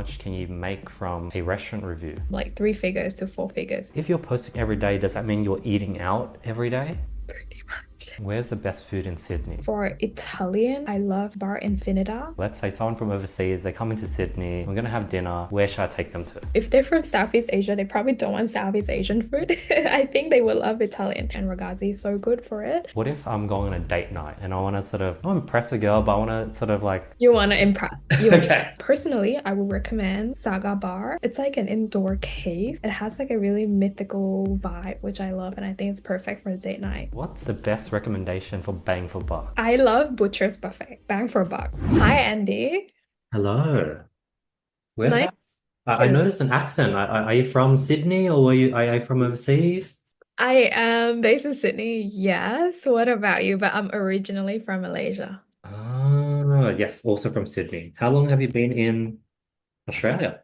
much can you make from a restaurant review? Like 3 figures to 4 figures. If you're posting every day, does that mean you're eating out every day? Pretty much. Where's the best food in Sydney? For Italian, I love Bar Infinita. Let's say someone from overseas, they come into Sydney, we're gonna have dinner. Where should I take them to? If they're from Southeast Asia, they probably don't want Southeast Asian food. I think they will love Italian, and ragazzi is so good for it. What if I'm going on a date night and I want to sort of not impress a girl, but I want to sort of like. You want to impress. You Okay. Personally, I would recommend Saga Bar. It's like an indoor cave. It has like a really mythical vibe, which I love, and I think it's perfect for a date night. What's the best recommendation for bang for buck? I love Butcher's Buffet. Bang for bucks. Hi, Andy. Hello. Nice. Whereabouts? I noticed an accent. Are you from Sydney or are you from overseas? I am based in Sydney. Yes. What about you? But I'm originally from Malaysia. Ah, yes, also from Sydney. How long have you been in Australia?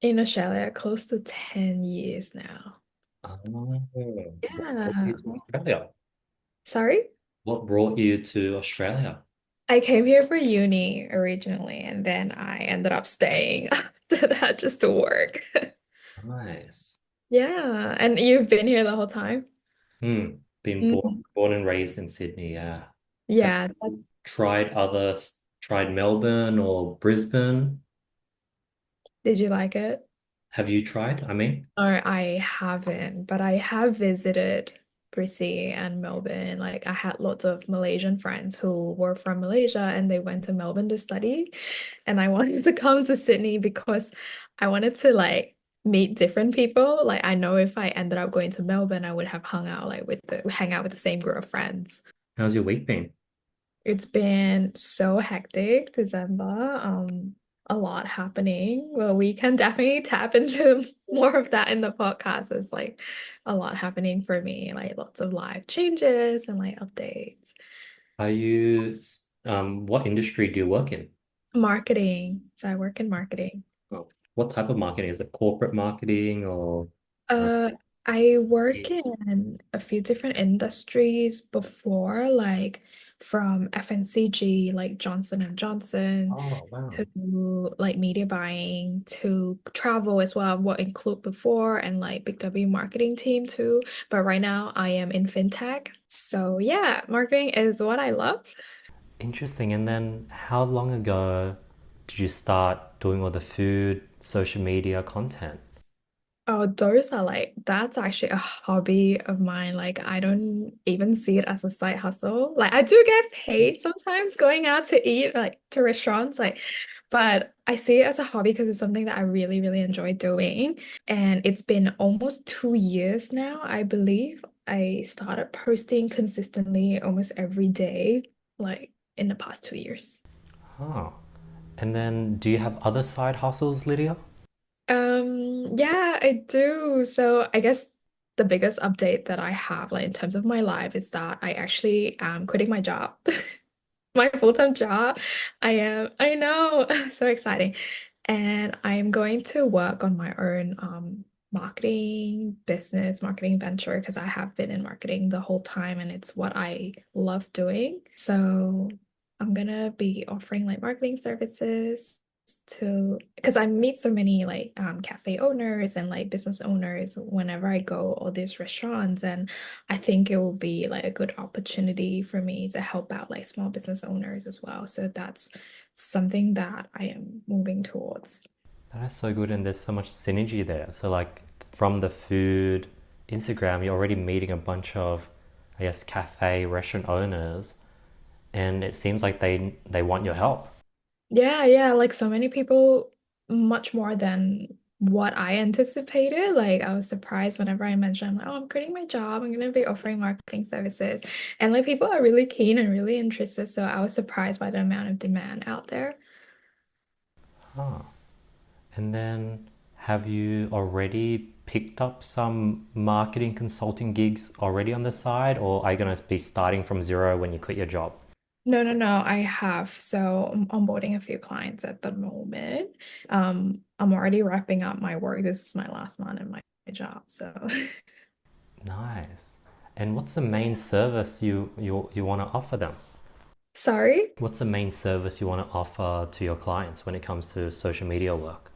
In Australia, close to 10 years now. Oh, what brought you Yeah. to Australia? Sorry? What brought you to Australia? I came here for uni originally, and then I ended up staying after that just to work. Nice. Yeah. And you've been here the whole time? Been Mm, born and raised in Sydney, yeah. Have yeah. you tried Melbourne or Brisbane? Did you like it? Have you tried? I mean, Or I haven't, but I have visited Brisbane and Melbourne. Like I had lots of Malaysian friends who were from Malaysia and they went to Melbourne to study. And I wanted to come to Sydney because I wanted to like meet different people. Like I know if I ended up going to Melbourne, I would have hang out with the same group of friends. how's your week been? It's been so hectic, December. A lot happening. Well, we can definitely tap into more of that in the podcast. It's like a lot happening for me, like lots of life changes and like updates. What industry do you work in? Marketing. So I work in marketing. Oh, what type of marketing? Is it corporate marketing or uh, Uh, I work see? in a few different industries before, like from FMCG, like Johnson and Johnson, Oh, wow. to like media buying, to travel as well, what include before, and like Big W marketing team too. But right now I am in FinTech. So yeah, marketing is what I love. Interesting. And then how long ago did you start doing all the food, social media content? Oh, that's actually a hobby of mine. Like, I don't even see it as a side hustle. Like, I do get paid sometimes going out to eat, like to restaurants, but I see it as a hobby because it's something that I really, really enjoy doing. And it's been almost 2 years now, I believe. I started posting consistently almost every day, like in the past 2 years. Oh. And then do you have other side hustles, Lydia? Yeah, I do. So I guess the biggest update that I have, like in terms of my life, is that I actually am quitting my job, my full-time job. I know, so exciting. And I'm going to work on my own marketing venture because I have been in marketing the whole time and it's what I love doing. So I'm gonna be offering like marketing services to because I meet so many like cafe owners and like business owners whenever I go all these restaurants, and I think it will be like a good opportunity for me to help out like small business owners as well. So that's something that I am moving towards. That is so good, and there's so much synergy there. So, like, from the food, Instagram, you're already meeting a bunch of, I guess, cafe, restaurant owners, and it seems like they want your help. Yeah, yeah, like so many people, much more than what I anticipated. Like I was surprised whenever I mentioned, like, oh, I'm quitting my job, I'm gonna be offering marketing services. And like people are really keen and really interested. So I was surprised by the amount of demand out there. Huh. And then, have you already picked up some marketing consulting gigs already on the side, or are you going to be starting from zero when you quit your job? No, no, no, I have. So I'm onboarding a few clients at the moment. I'm already wrapping up my work. This is my last month in my job. So Nice. And what's the main service you want to offer them? sorry. What's the main service you want to offer to your clients when it comes to social media work?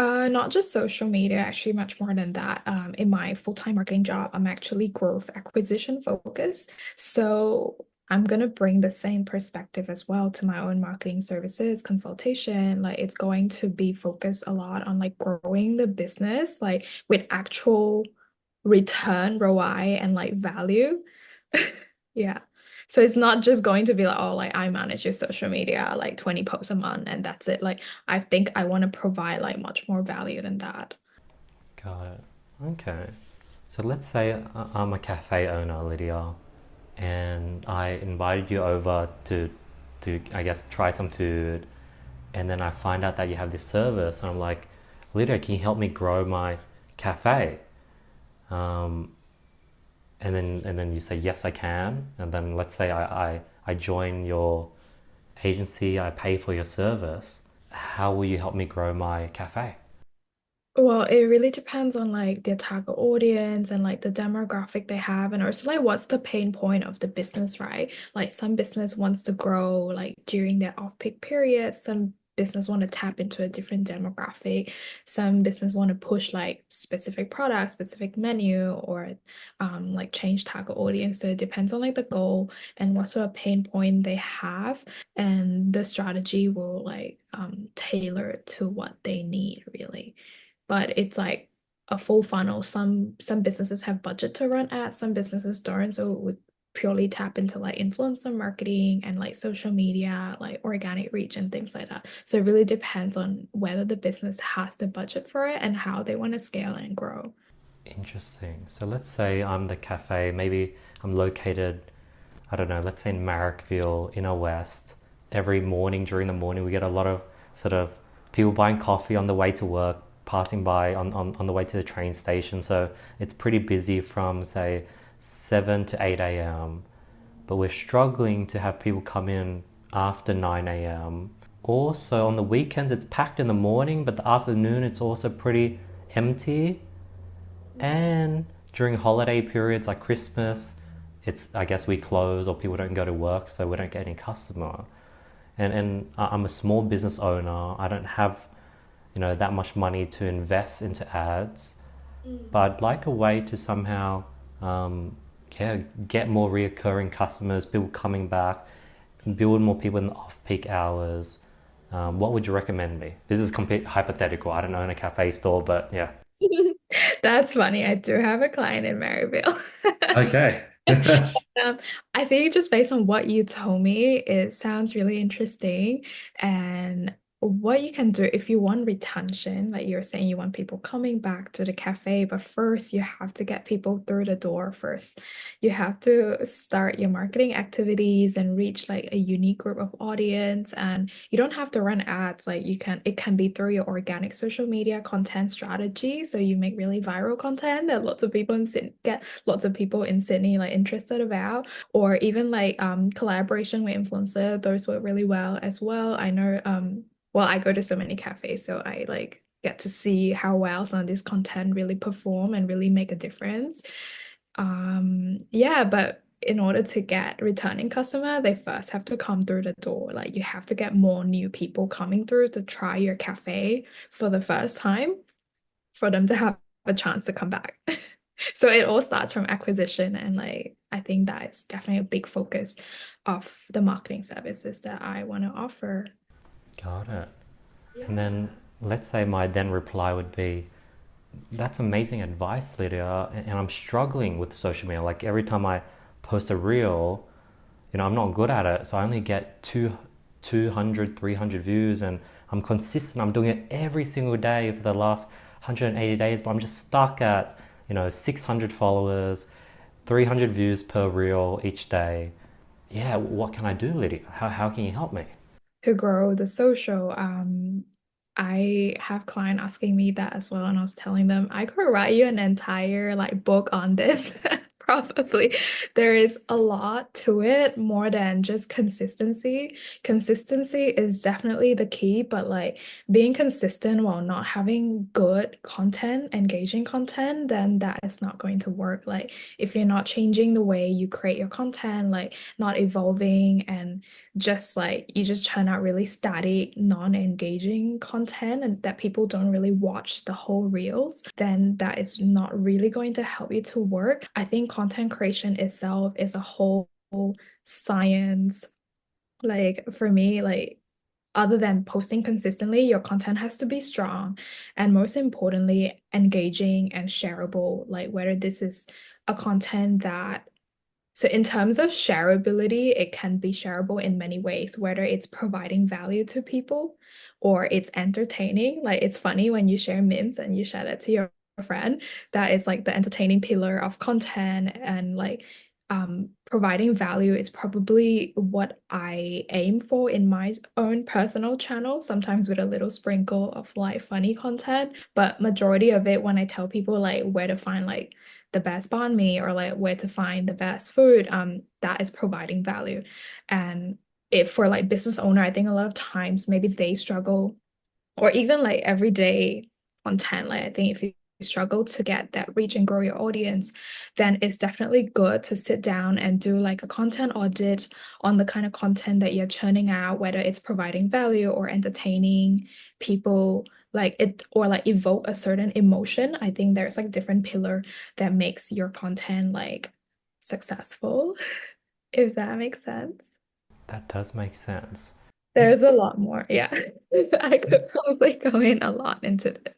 Not just social media, actually much more than that. In my full-time marketing job, I'm actually growth acquisition focused. So I'm gonna bring the same perspective as well to my own marketing services consultation. Like it's going to be focused a lot on like growing the business, like with actual return, ROI, and like value. Yeah. So it's not just going to be like, oh, like I manage your social media, like 20 posts a month, and that's it. Like I think I want to provide like much more value than that. Got it. Okay. So let's say I'm a cafe owner, Lydia, and I invited you over to I guess try some food, and then I find out that you have this service, and I'm like, Lydia, can you help me grow my cafe? Um, and then you say yes, I can, and then let's say I join your agency, I pay for your service. How will you help me grow my cafe? Well, it really depends on like their target audience and like the demographic they have, and also like what's the pain point of the business, right? Like some business wants to grow like during their off-peak periods, some business want to tap into a different demographic, some business want to push like specific products, specific menu, or like change target audience. So it depends on like the goal and what sort of pain point they have, and the strategy will like tailor it to what they need really, but it's like a full funnel. Some businesses have budget to run ads, some businesses don't. So it would purely tap into like influencer marketing and like social media, like organic reach and things like that. So it really depends on whether the business has the budget for it and how they want to scale and grow. Interesting. So let's say I'm the cafe, maybe I'm located, I don't know, let's say in Marrickville, Inner West. Every morning during the morning, we get a lot of sort of people buying coffee on the way to work, passing by on the way to the train station. So it's pretty busy from, say, 7 to 8 a.m. But we're struggling to have people come in after 9 a.m. Also, on the weekends, it's packed in the morning, but the afternoon, it's also pretty empty. And during holiday periods like Christmas, it's I guess we close or people don't go to work, so we don't get any customer. And I'm a small business owner. I don't have that much money to invest into ads, Mm. but I'd like a way to somehow yeah get more reoccurring customers, people coming back, build more people in the off-peak hours. What would you recommend me? This is complete hypothetical. I don't own a cafe store, but yeah. That's funny. I do have a client in Maryville. Okay. Um, I think just based on what you told me, it sounds really interesting. And what you can do if you want retention, like you're saying, you want people coming back to the cafe, but first you have to get people through the door first. You have to start your marketing activities and reach like a unique group of audience. And you don't have to run ads. Like it can be through your organic social media content strategy. So you make really viral content that lots of people in Sydney get lots of people in Sydney like interested about, or even like collaboration with influencer, those work really well as well. I know well, I go to so many cafes, so I like get to see how well some of this content really perform and really make a difference. Yeah, but in order to get returning customer, they first have to come through the door. Like you have to get more new people coming through to try your cafe for the first time for them to have a chance to come back. So it all starts from acquisition, and like I think that's definitely a big focus of the marketing services that I want to offer. Got it. And Yeah. then let's say my then reply would be, that's amazing advice, Lydia. And I'm struggling with social media. Like every time I post a reel, I'm not good at it. So I only get 200, 300 views, and I'm consistent. I'm doing it every single day for the last 180 days, but I'm just stuck at, 600 followers, 300 views per reel each day. Yeah, what can I do, Lydia? How can you help me? To grow the social, I have client asking me that as well, and I was telling them I could write you an entire like book on this Probably. There is a lot to it more than just consistency. Consistency is definitely the key, but like being consistent while not having good content, engaging content, then that is not going to work. Like if you're not changing the way you create your content, like not evolving and just like you just churn out really static, non-engaging content and that people don't really watch the whole reels, then that is not really going to help you to work. I think content creation itself is a whole science. Like for me, like other than posting consistently, your content has to be strong and most importantly, engaging and shareable. Like whether this is a content that so in terms of shareability, it can be shareable in many ways, whether it's providing value to people or it's entertaining. Like it's funny when you share memes and you share that to your friend, that is like the entertaining pillar of content and like providing value is probably what I aim for in my own personal channel, sometimes with a little sprinkle of like funny content. But majority of it, when I tell people like where to find like the best banh mi or like where to find the best food, that is providing value. And if for like business owner, I think a lot of times maybe they struggle or even like everyday content, like I think if you struggle to get that reach and grow your audience, then it's definitely good to sit down and do like a content audit on the kind of content that you're churning out, whether it's providing value or entertaining people like it or like evoke a certain emotion. I think there's like different pillar that makes your content like successful, if that makes sense. That does make sense. What's There's a lot more. Yeah. I could probably go in a lot into this.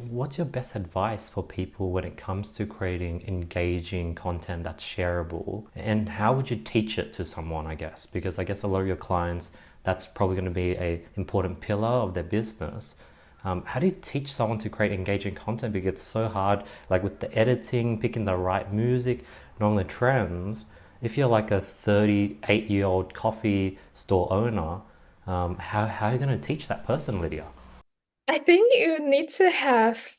what's your best advice for people when it comes to creating engaging content that's shareable? And how would you teach it to someone, I guess? Because I guess a lot of your clients, that's probably going to be a important pillar of their business. How do you teach someone to create engaging content? Because it's so hard, like with the editing, picking the right music, knowing the trends. If you're like a 38-year-old coffee store owner, how are you going to teach that person, Lydia? I think you need to have,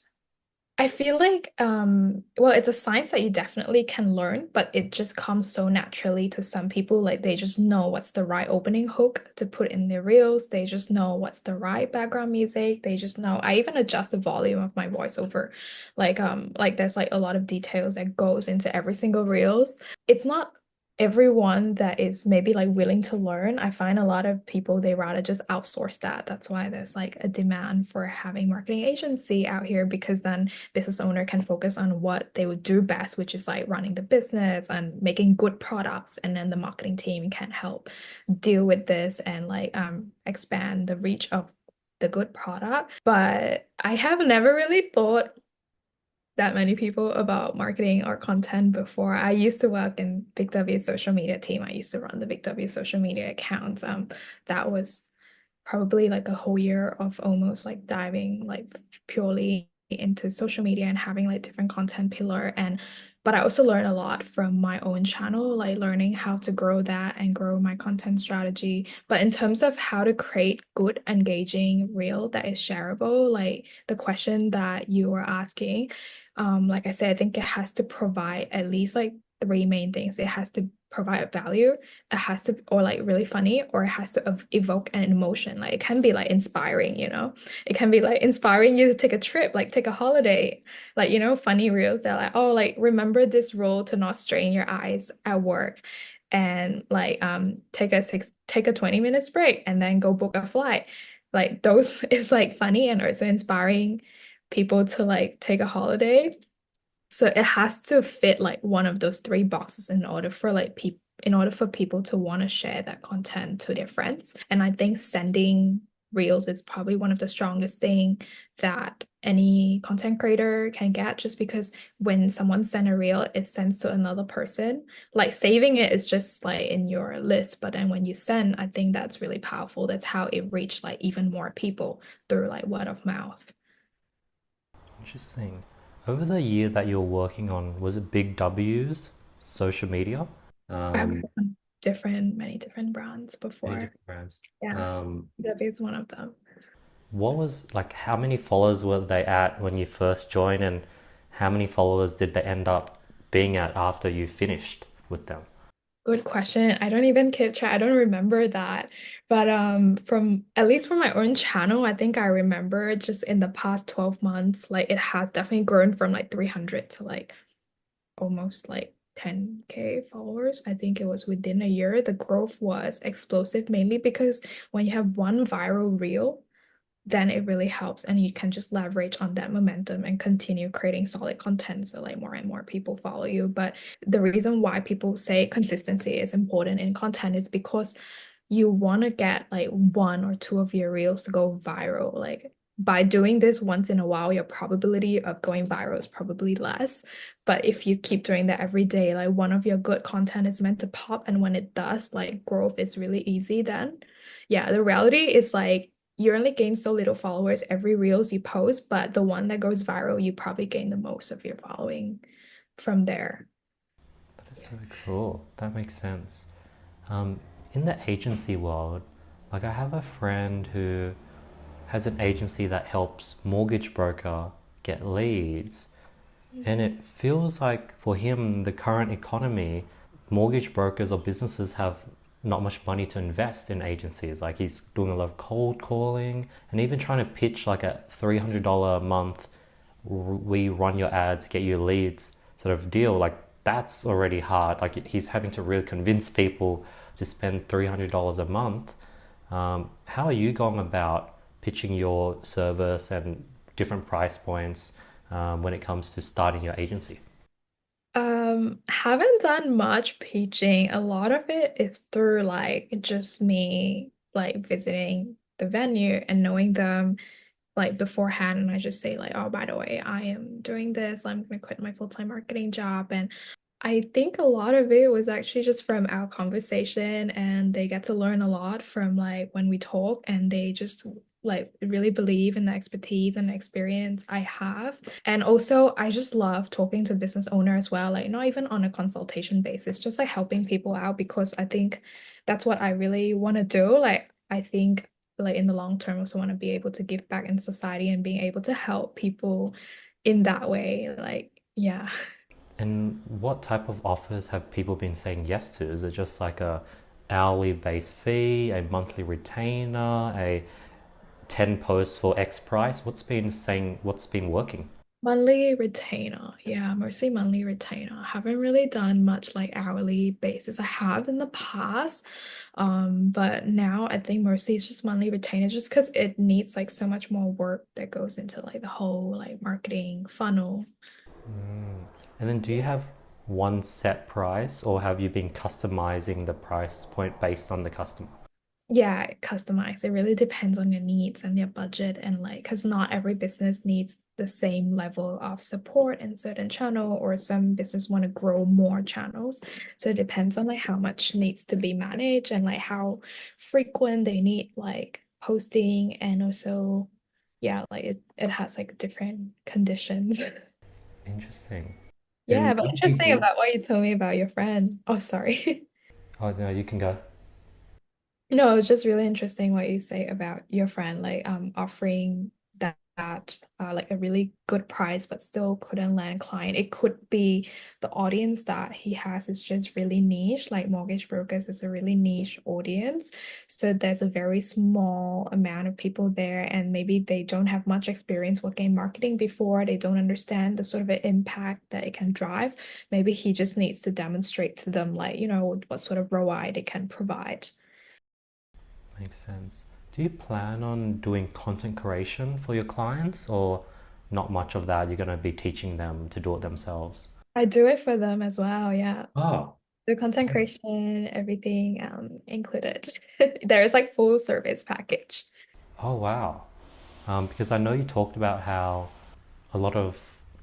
I feel like, well, it's a science that you definitely can learn, but it just comes so naturally to some people. Like they just know what's the right opening hook to put in their reels. They just know what's the right background music. They just know. I even adjust the volume of my voiceover. Like there's like a lot of details that goes into every single reels. It's not everyone that is maybe like willing to learn. I find a lot of people they rather just outsource that. That's why there's like a demand for having marketing agency out here because then business owner can focus on what they would do best, which is like running the business and making good products. And then the marketing team can help deal with this and like expand the reach of the good product. But I have never really thought that many people about marketing or content before. I used to work in Big W social media team. I used to run the Big W social media accounts. That was probably like a whole year of almost like diving like purely into social media and having like different content pillar and but I also learned a lot from my own channel, like learning how to grow that and grow my content strategy. But in terms of how to create good, engaging reel that is shareable, like the question that you were asking, like I said, I think it has to provide at least like three main things. It has to provide value, it has to or like really funny or it has to evoke an emotion, like it can be like inspiring, it can be like inspiring you to take a trip, like take a holiday, like funny reels that are like, oh, like remember this rule to not strain your eyes at work and like take a 20 minutes break and then go book a flight, like those is like funny and also inspiring people to like take a holiday. So it has to fit like one of those three boxes in order for like people in order for people to want to share that content to their friends. And I think sending reels is probably one of the strongest thing that any content creator can get just because when someone send a reel, it sends to another person. Like saving it is just like in your list, but then when you send, I think that's really powerful. That's how it reached like even more people through like word of mouth. Interesting. Over the year that you're working on, was it Big W's social media? I've Um, done many different brands Many before. different brands. Yeah, Debbie is one of them. What was like, how many followers were they at when you first joined, and how many followers did they end up? being at after you finished with them? Good question. I don't even keep track. I don't remember that. But from at least from my own channel, I think I remember just in the past 12 months, like it has definitely grown from like 300 to like almost like 10K followers. I think it was within a year. The growth was explosive, mainly because when you have one viral reel, then it really helps and you can just leverage on that momentum and continue creating solid content so like more and more people follow you. But the reason why people say consistency is important in content is because you want to get like one or two of your reels to go viral. Like by doing this once in a while, your probability of going viral is probably less. But if you keep doing that every day, like one of your good content is meant to pop, and when it does, like growth is really easy then. Yeah, the reality is like you only gain so little followers every reels you post, but the one that goes viral, you probably gain the most of your following from there. That is so cool. That makes sense. Um, in the agency world, like I have a friend who has an agency that helps mortgage broker get leads, and it feels like for him, the current economy, mortgage brokers or businesses have not much money to invest in agencies. Like he's doing a lot of cold calling and even trying to pitch like a $300 a month, we run your ads, get you leads sort of deal. Like that's already hard. Like he's having to really convince people to spend $300 a month. How are you going about pitching your service and different price points when it comes to starting your agency? Haven't done much pitching. A lot of it is through like just me like visiting the venue and knowing them like beforehand, and I just say like, oh, by the way, I am doing this. I'm gonna quit my full-time marketing job. And I think a lot of it was actually just from our conversation, and they get to learn a lot from like when we talk, and they just like really believe in the expertise and the experience I have. And also, I just love talking to business owner as well, like not even on a consultation basis, just like helping people out because I think that's what I really want to do. Like, I think like in the long term, I also want to be able to give back in society and being able to help people in that way. Like, yeah. And what type of offers have people been saying yes to? Is it just like a hourly base fee, a monthly retainer, a 10 posts for X price? What's been working? Monthly retainer. Yeah, mostly monthly retainer. I haven't really done much like hourly basis. I have in the past. But now I think mostly it's just monthly retainer just because it needs like so much more work that goes into like the whole like marketing funnel. And then do you have one set price or have you been customizing the price point based on the customer? Yeah, customize. It really depends on your needs and your budget and like because not every business needs the same level of support in certain channel, or some business want to grow more channels. So it depends on like how much needs to be managed and like how frequent they need like posting, and also yeah, like it has like different conditions. Interesting. Yeah, And but when interesting people, about what you told me about your friend. Oh, sorry. oh no, you can go. No, it's just really interesting what you say about your friend, like offering that like a really good price, but still couldn't land client. It could be the audience that he has is just really niche. Like mortgage brokers is a really niche audience, so there's a very small amount of people there, and maybe they don't have much experience working in marketing before. They don't understand the sort of impact that it can drive. Maybe he just needs to demonstrate to them, like what sort of ROI they can provide. Makes sense. Do you plan on doing content creation for your clients or not much of that? You're going to be teaching them to do it themselves. I do it for them as well, yeah. Oh, The content creation, everything included. There is like full service package. oh wow. Because I know you talked about how a lot of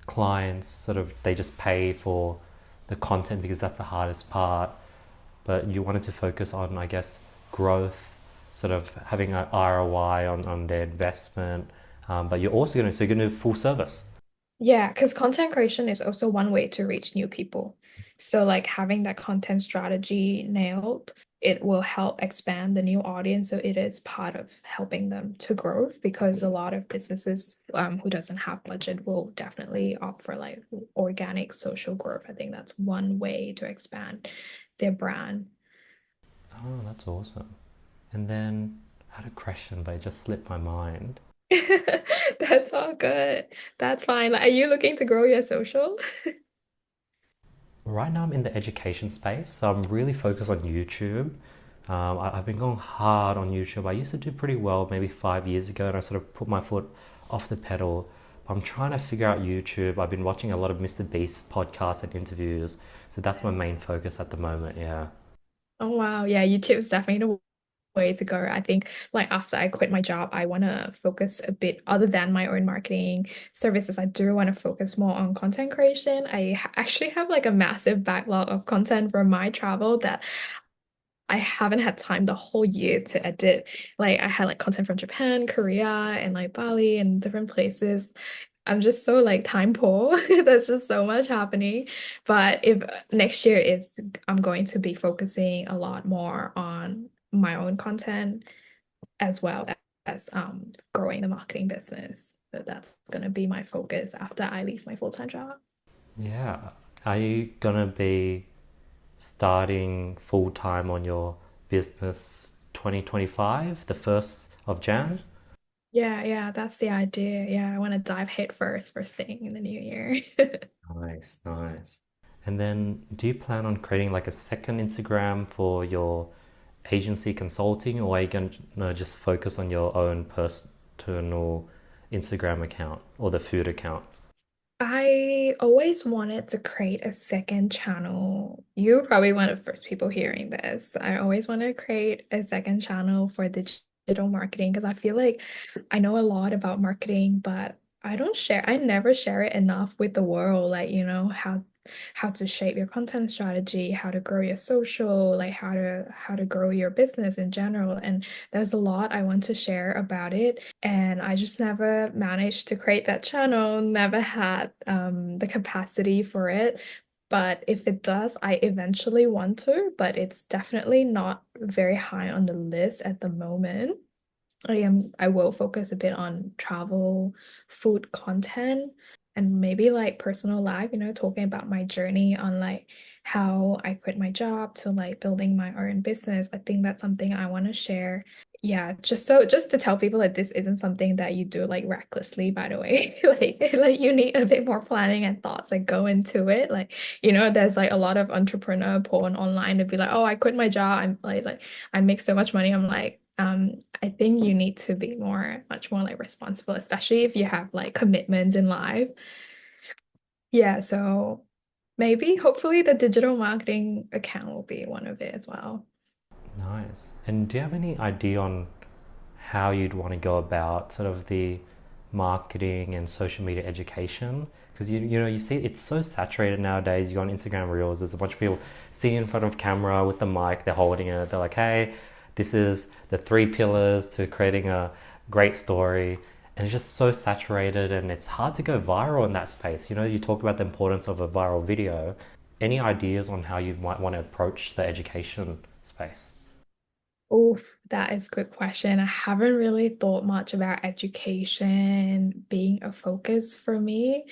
clients sort of they just pay for the content because that's the hardest part, but you wanted to focus on, I guess, growth, sort of having an ROI on their investment. But you're also going to, so you're going to do full service. Yeah, because content creation is also one way to reach new people. So like having that content strategy nailed it will help expand the new audience. So it is part of helping them to grow because a lot of businesses who doesn't have budget will definitely opt for like organic social growth. I think that's one way to expand their brand. Oh, that's awesome. And then I had a question, but it just slipped my mind. That's all good. That's fine. Like, are you looking to grow your social? Right now, I'm in the education space, so I'm really focused on YouTube. I've been going hard on YouTube. I used to do pretty well maybe 5 years ago, and I sort of put my foot off the pedal. I'm trying to figure out YouTube. I've been watching a lot of Mr. Beast podcasts and interviews, so that's my main focus at the moment. Yeah. Oh wow. Yeah, YouTube is definitely the way to go. I think like after I quit my job, I want to focus a bit other than my own marketing services. I do want to focus more on content creation. Actually have like a massive backlog of content from my travel that I haven't had time the whole year to edit. Like I had like content from Japan, Korea, and like Bali and different places. I'm just so like time poor. There's just so much happening. But if next year is I'm going to be focusing a lot more on my own content as well as growing the marketing business. So that's gonna be my focus after I leave my full-time job. Yeah. Are you gonna be starting full time on your business 2025, the 1st of Jan? Yeah, yeah, that's the idea. Yeah, I want to dive head first thing in the new year. Nice, nice. And then do you plan on creating like a second Instagram for your agency consulting, or are you going to just focus on your own personal Instagram account or the food account? I always wanted to create a second channel. You're probably one of the first people hearing this. I always want to create a second channel for digital marketing because I feel like I know a lot about marketing, but I never share it enough with the world, like, how to shape your content strategy, how to grow your social, like how to grow your business in general. And there's a lot I want to share about it. And I just never managed to create that channel, never had the capacity for it. But if it does, I eventually want to, but it's definitely not very high on the list at the moment. I will focus a bit on travel, food content, and maybe like personal life, talking about my journey on like how I quit my job to like building my own business. I think that's something I want to share. Yeah, just to tell people that this isn't something that you do like recklessly, by the way. Like you need a bit more planning and thoughts that go into it. Like, there's like a lot of entrepreneur porn online to be like, oh, I quit my job. I'm like I make so much money. I'm like, I think you need to be much more like responsible, especially if you have like commitments in life. Yeah, so maybe hopefully the digital marketing account will be one of it as well. Nice. And do you have any idea on how you'd want to go about sort of the marketing and social media education? Because you see it's so saturated nowadays. You go on Instagram Reels, there's a bunch of people sitting in front of camera with the mic, they're holding it, they're like, hey, this is the 3 pillars to creating a great story. And it's just so saturated and it's hard to go viral in that space. You talk about the importance of a viral video. Any ideas on how you might want to approach the education space? Oh, that is a good question. I haven't really thought much about education being a focus for me.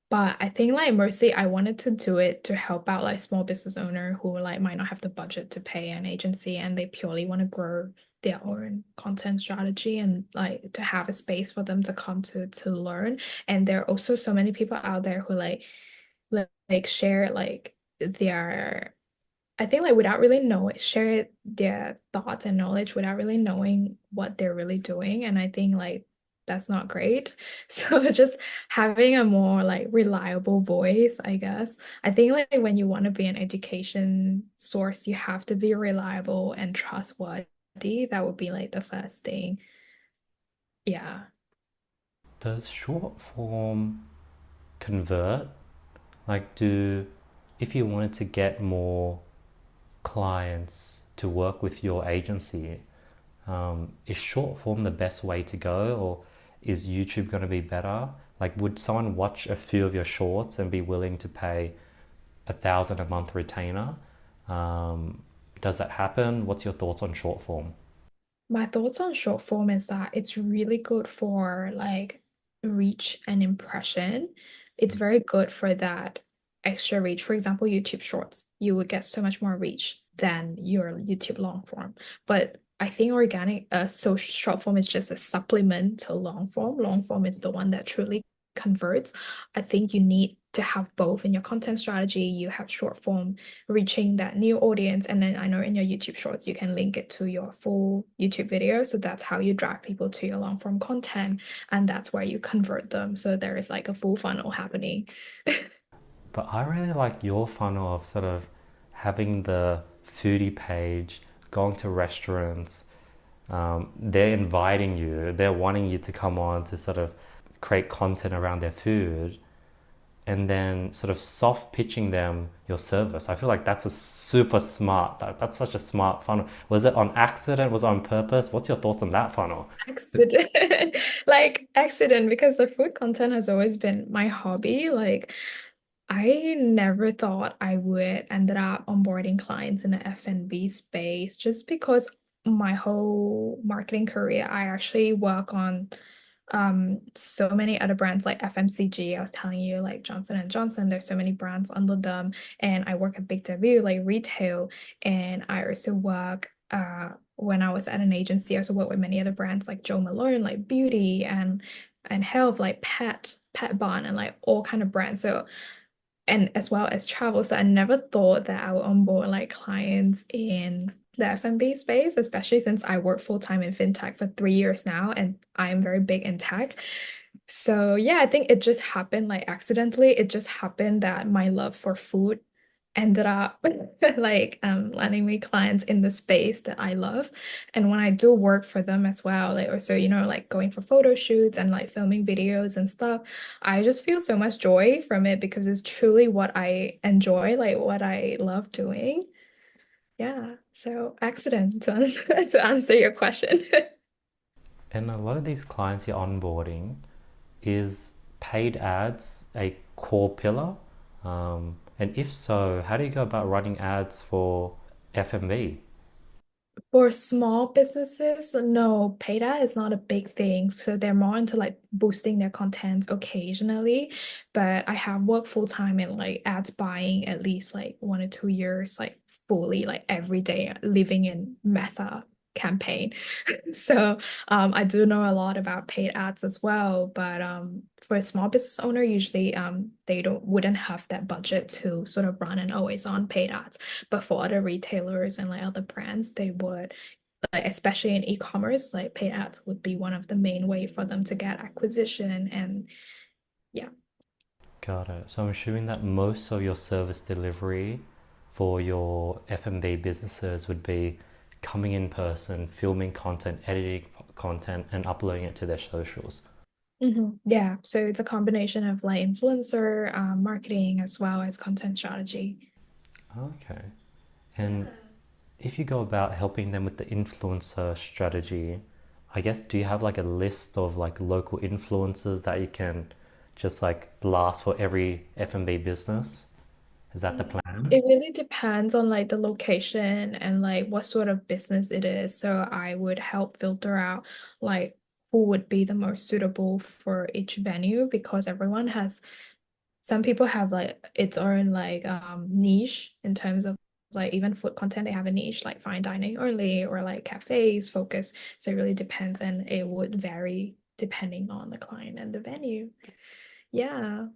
But I think like mostly I wanted to do it to help out like small business owner who like might not have the budget to pay an agency and they purely want to grow their own content strategy and like to have a space for them to come to learn. And there are also so many people out there who like share like their I think like without really knowing, share their thoughts and knowledge without really knowing what they're really doing. And I think like that's not great. So just having a more like reliable voice, I guess. I think like when you want to be an education source, you have to be reliable and trustworthy. That would be like the first thing. Yeah. Does short form convert? Like, if you wanted to get more clients to work with your agency, is short form the best way to go, or is YouTube going to be better? Like, would someone watch a few of your shorts and be willing to pay 1,000 a month retainer? Um, does that happen? What's your thoughts on short form? My thoughts on short form is that it's really good for like reach and impression. It's very good for that extra reach. For example, YouTube Shorts, you would get so much more reach than your YouTube long form. But I think so short form is just a supplement to long form. Long form is the one that truly converts. I think you need to have both in your content strategy. You have short form reaching that new audience. And then I know in your YouTube shorts, you can link it to your full YouTube video. So that's how you drive people to your long form content. And that's where you convert them. So there is like a full funnel happening. But I really like your funnel of sort of having the foodie page, going to restaurants. They're inviting you, they're wanting you to come on to sort of create content around their food and then sort of soft pitching them your service. I feel like that's a super smart, that's such a smart funnel. Was it on accident? Was it on purpose? What's your thoughts on that funnel? Accident, like accident, because the food content has always been my hobby. Like I never thought I would ended up onboarding clients in the F&B space just because my whole marketing career, I actually work on so many other brands like FMCG. I was telling you like Johnson and Johnson, there's so many brands under them. And I work at Big W, like retail. And I also work when I was at an agency, I also work with many other brands like Joe Malone, like beauty and health, like Pet Barn, and like all kind of brands. So and as well as travel. So I never thought that I would onboard like clients in the F&B space, especially since I work full time in FinTech for 3 years now, and I am very big in tech. So yeah, I think it just happened like accidentally. It just happened that my love for food ended up like landing me clients in the space that I love. And when I do work for them as well, like also, like going for photo shoots and like filming videos and stuff, I just feel so much joy from it because it's truly what I enjoy, like what I love doing. Yeah, so accident to to answer your question. And a lot of these clients you're onboarding, is paid ads a core pillar? And if so, how do you go about running ads for FMB? For small businesses, no, paid ad is not a big thing. So they're more into like boosting their content occasionally. But I have worked full time in like ads buying at least like 1 or 2 years, like fully, like every day living in Meta campaign. So I do know a lot about paid ads as well. But for a small business owner, usually they wouldn't have that budget to sort of run an always on paid ads. But for other retailers and like other brands, they would, like especially in e-commerce, like paid ads would be one of the main way for them to get acquisition and yeah. Got it. So I'm assuming that most of your service delivery for your F&B businesses would be coming in person, filming content, editing content, and uploading it to their socials. Yeah, so it's a combination of like influencer marketing as well as content strategy. Okay. And if you go about helping them with the influencer strategy, I guess do you have like a list of like local influencers that you can just like blast for every F&B business? Is that the plan? It really depends on like the location and like what sort of business it is. So I would help filter out like who would be the most suitable for each venue because everyone has some people have like its own like niche in terms of like even food content, they have a niche like fine dining only or like cafes focus. So it really depends and it would vary depending on the client and the venue. Yeah.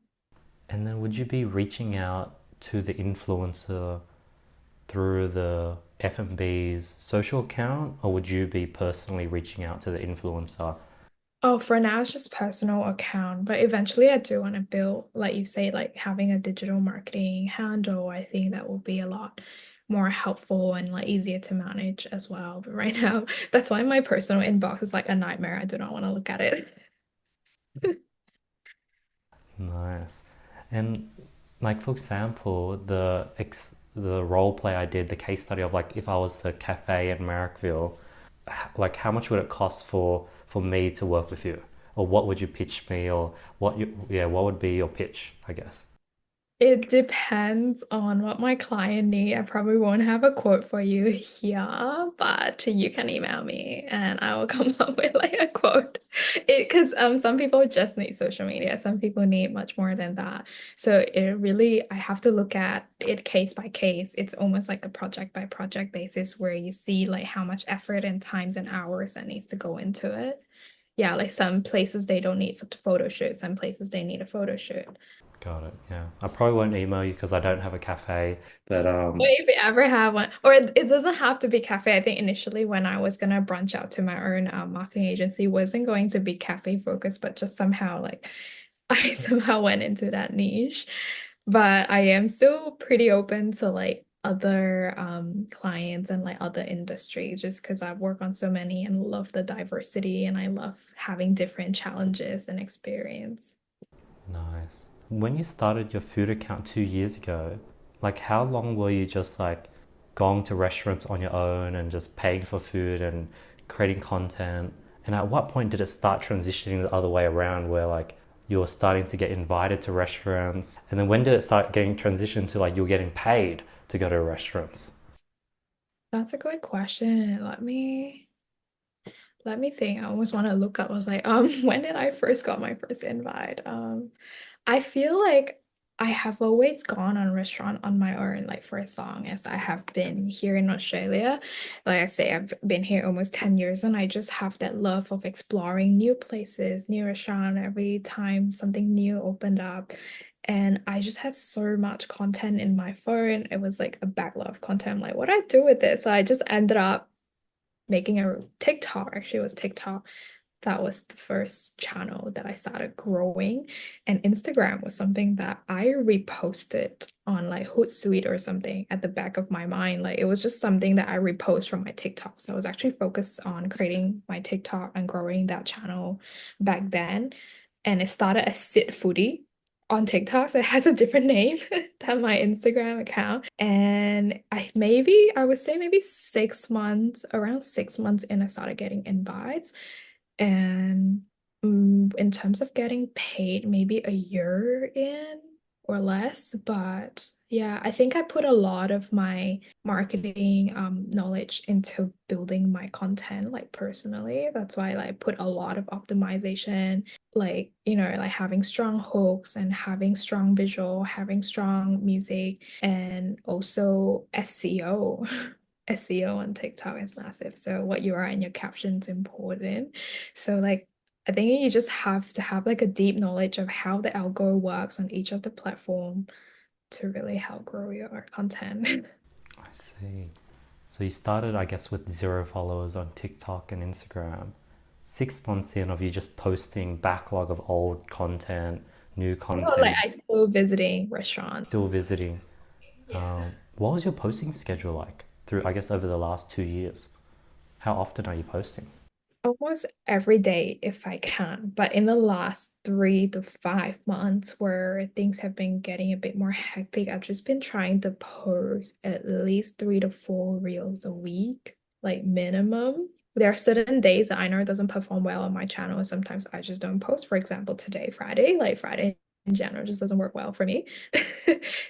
And then would you be reaching out to the influencer through the F&B's social account, or would you be personally reaching out to the influencer? Oh, for now it's just personal account, but eventually I do want to build, like you say, like having a digital marketing handle. I think that will be a lot more helpful and like easier to manage as well. But right now, that's why my personal inbox is like a nightmare. I do not want to look at it. Nice. And like for example, the role play I did, the case study of like if I was the cafe in Marrickville, like how much would it cost for me to work with you? Or what would you pitch me or what would be your pitch, I guess? It depends on what my client need. I probably won't have a quote for you here, but you can email me and I will come up with like a quote. It because some people just need social media, some people need much more than that. So it really I have to look at it case by case. It's almost like a project by project basis where you see like how much effort and times and hours that needs to go into it. Yeah, like some places they don't need photo shoot, some places they need a photo shoot. Got it. Yeah. I probably won't email you because I don't have a cafe, but Or if you ever have one, or it doesn't have to be cafe. I think initially when I was gonna branch out to my own marketing agency, wasn't going to be cafe focused, but just somehow like I somehow went into that niche. But I am still pretty open to like other clients and like other industries just because I've worked on so many and love the diversity and I love having different challenges and experience. nice. When you started your food account 2 years ago, like how long were you just like going to restaurants on your own and just paying for food and creating content? And at what point did it start transitioning the other way around where like you were starting to get invited to restaurants? And then when did it start getting transitioned to like you're getting paid to go to restaurants? That's a good question. Let me think. I almost want to look up. I was like, when did I first got my first invite? I feel like I have always gone on restaurant on my own, like for as long as I have been here in Australia. Like I say, I've been here almost 10 years and I just have that love of exploring new places, new restaurant every time something new opened up. And I just had so much content in my phone. It was like a backlog of content. I'm like, what do I do with this? So I just ended up making a TikTok. Actually, it was TikTok. That was the first channel that I started growing. And Instagram was something that I reposted on like Hootsuite or something at the back of my mind. Like it was just something that I repost from my TikTok. So I was actually focused on creating my TikTok and growing that channel back then. And it started as Sit Foodie on TikTok. So it has a different name than my Instagram account. And I would say maybe 6 months, around 6 months in, I started getting invites. And in terms of getting paid, maybe a year in or less. But yeah, I think I put a lot of my marketing knowledge into building my content like personally. That's why like, I put a lot of optimization, like, like having strong hooks and having strong visual, having strong music, and also SEO. SEO on TikTok is massive. So what you are in your captions important. So like I think you just have to have like a deep knowledge of how the algo works on each of the platform to really help grow your content. I see. So you started, I guess, with 0 followers on TikTok and Instagram. 6 months in of you just posting backlog of old content, new No, like content, I still visiting restaurants. still visiting. Yeah. What was your posting schedule like through, I guess, over the last 2 years? How often are you posting? Almost every day if I can. But in the last 3 to 5 months where things have been getting a bit more hectic, I've just been trying to post at least 3 to 4 reels a week, like minimum. There are certain days that I know it doesn't perform well on my channel, and sometimes I just don't post. For example, today, Friday, like Friday in general just doesn't work well for me.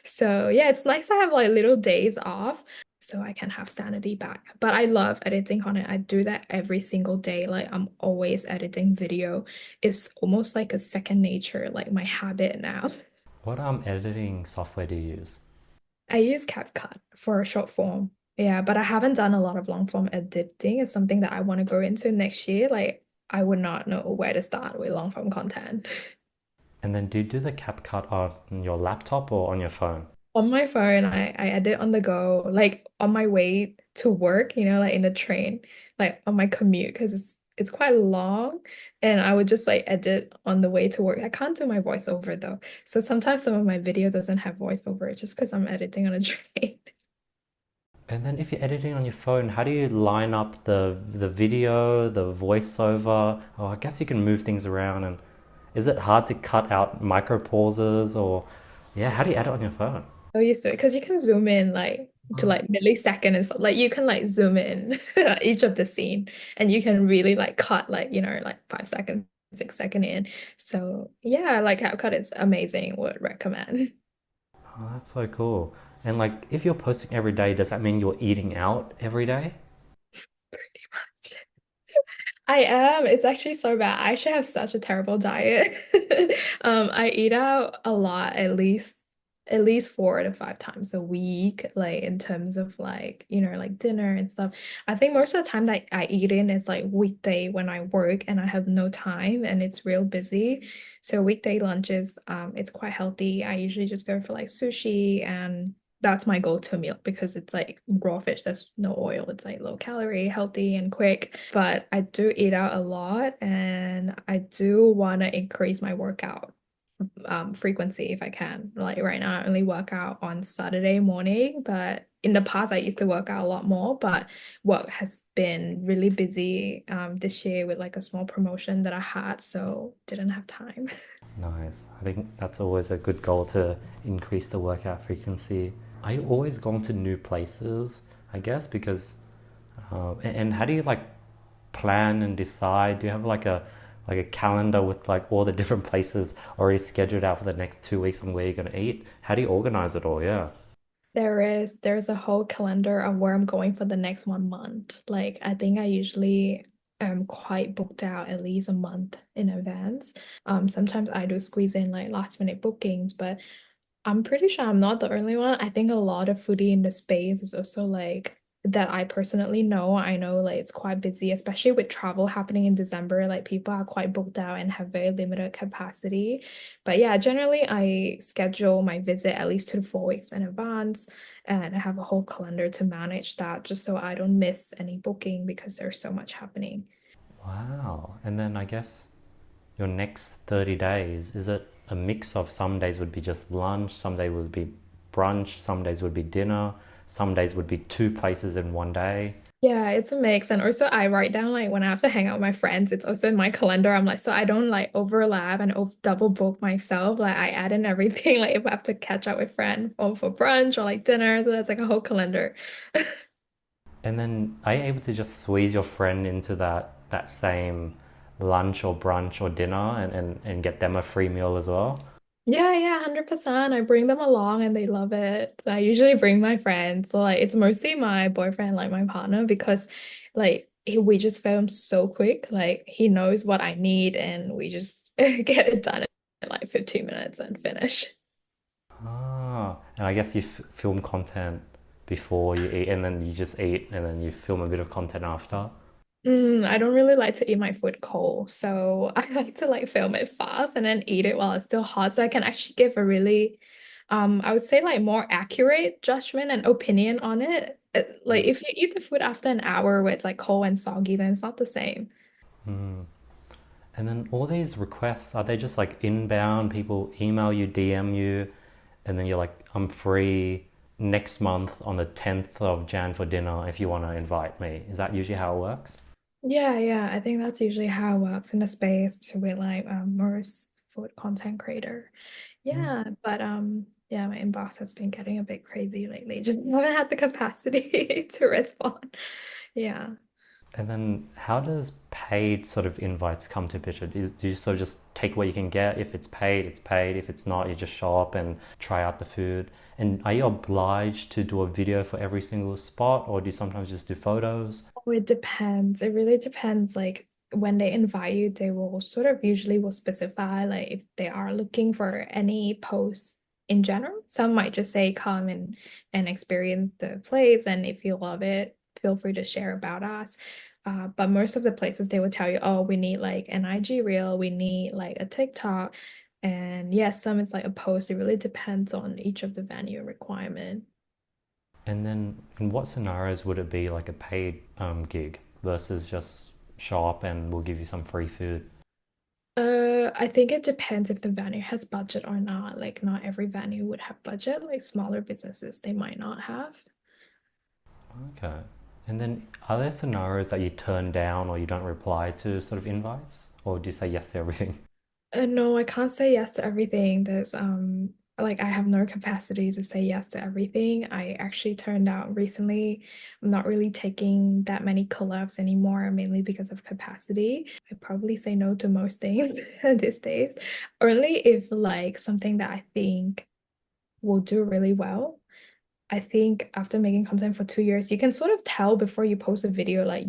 So yeah, it's nice to have like little days off so I can have sanity back. But I love editing content. I do that every single day. Like I'm always editing video. It's almost like a second nature, like my habit now. What editing software do you use? I use CapCut for short form. Yeah, but I haven't done a lot of long form editing. It's something that I want to go into next year. Like I would not know where to start with long form content. And then do you do the CapCut on your laptop or on your phone? On my phone, I edit on the go, like on my way to work, like in the train, like on my commute, because it's quite long. And I would just like edit on the way to work. I can't do my voiceover though. So sometimes some of my video doesn't have voiceover just because I'm editing on a train. And then if you're editing on your phone, how do you line up the video, the voiceover? Oh, I guess you can move things around. And is it hard to cut out micro pauses or yeah, how do you edit on your phone? So used to it because you can zoom in like to like millisecond and stuff. Like you can like zoom in each of the scene and you can really like cut like like 5 seconds, 6 second in. So yeah, like CapCut is amazing. Would recommend. Oh, that's so cool. And like, if you're posting every day, does that mean you're eating out every day? Pretty much. I am. It's actually so bad. I actually have such a terrible diet. I eat out a lot, at least 4 to 5 times a week, like in terms of like, like dinner and stuff. I think most of the time that I eat in is like weekday when I work and I have no time and it's real busy. So weekday lunches, it's quite healthy. I usually just go for like sushi and that's my go-to meal because it's like raw fish. There's no oil. It's like low calorie, healthy, and quick. But I do eat out a lot, and I do want to increase my workout frequency if I can. Like right now, I only work out on Saturday morning, but in the past, I used to work out a lot more. But work has been really busy this year with like a small promotion that I had, so didn't have time. Nice. I think that's always a good goal to increase the workout frequency. Are you always going to new places, I guess? Because, and how do you like plan and decide? Do you have like a calendar with like all the different places already scheduled out for the next 2 weeks on where you're gonna eat? How do you organize it all? Yeah. There's a whole calendar of where I'm going for the next 1 month. Like I think I usually am quite booked out at least a month in advance. Sometimes I do squeeze in like last minute bookings, but I'm pretty sure I'm not the only one. I think a lot of foodie in the space is also like that I personally know. I know like it's quite busy, especially with travel happening in December. Like people are quite booked out and have very limited capacity. But yeah, generally I schedule my visit at least 2 to 4 weeks in advance and I have a whole calendar to manage that just so I don't miss any booking because there's so much happening. Wow. And then I guess your next 30 days, is it a mix of some days would be just lunch, some days would be brunch, some days would be dinner, some days would be two places in one day? Yeah, it's a mix. And also I write down like when I have to hang out with my friends, it's also in my calendar. I'm like, so I don't like overlap and double book myself. Like I add in everything, like if I have to catch up with friends or for brunch or like dinner. So that's like a whole calendar. And then are you able to just squeeze your friend into that same lunch or brunch or dinner and get them a free meal as well? Yeah, yeah, 100%. I bring them along and they love it. I usually bring my friends. So like it's mostly my boyfriend, like my partner, because like we just film so quick. Like he knows what I need and we just get it done in like 15 minutes and finish. Ah, and I guess you film content before you eat and then you just eat and then you film a bit of content after. I don't really like to eat my food cold, so I like to like film it fast and then eat it while it's still hot, so I can actually give a really, I would say like more accurate judgment and opinion on it. Like if you eat the food after an hour where it's like cold and soggy, then it's not the same. Mm. And then all these requests, are they just like inbound? People email you, DM you, and then you're like, I'm free next month on the 10th of Jan for dinner if you want to invite me. Is that usually how it works? Yeah, yeah, I think that's usually how it works in the space to with like most food content creator. Mm. Yeah, but yeah, my inbox has been getting a bit crazy lately. Just haven't had the capacity to respond. Yeah. And then how does paid sort of invites come to picture? Do you sort of just take what you can get? If it's paid, it's paid. If it's not, you just show up and try out the food. And are you obliged to do a video for every single spot, or do you sometimes just do photos? Oh, it depends. It really depends. Like when they invite you, they will sort of usually will specify like if they are looking for any posts in general. Some might just say come and experience the place, and if you love it, feel free to share about us. But most of the places they will tell you, oh, we need like an IG reel, we need like a TikTok, and yes, some it's like a post. It really depends on each of the venue requirement. And then in what scenarios would it be like a paid gig versus just show up and we'll give you some free food? I think it depends if the venue has budget or not. Like, not every venue would have budget. Like smaller businesses, they might not have. Okay. And then are there scenarios that you turn down or you don't reply to sort of invites? Or do you say yes to everything? No, I can't say yes to everything. There's like I have no capacity to say yes to everything. I actually turned out recently, I'm not really taking that many collabs anymore, mainly because of capacity. I probably say no to most things these days. Only if like something that I think will do really well. I think after making content for 2 years, you can sort of tell before you post a video, like,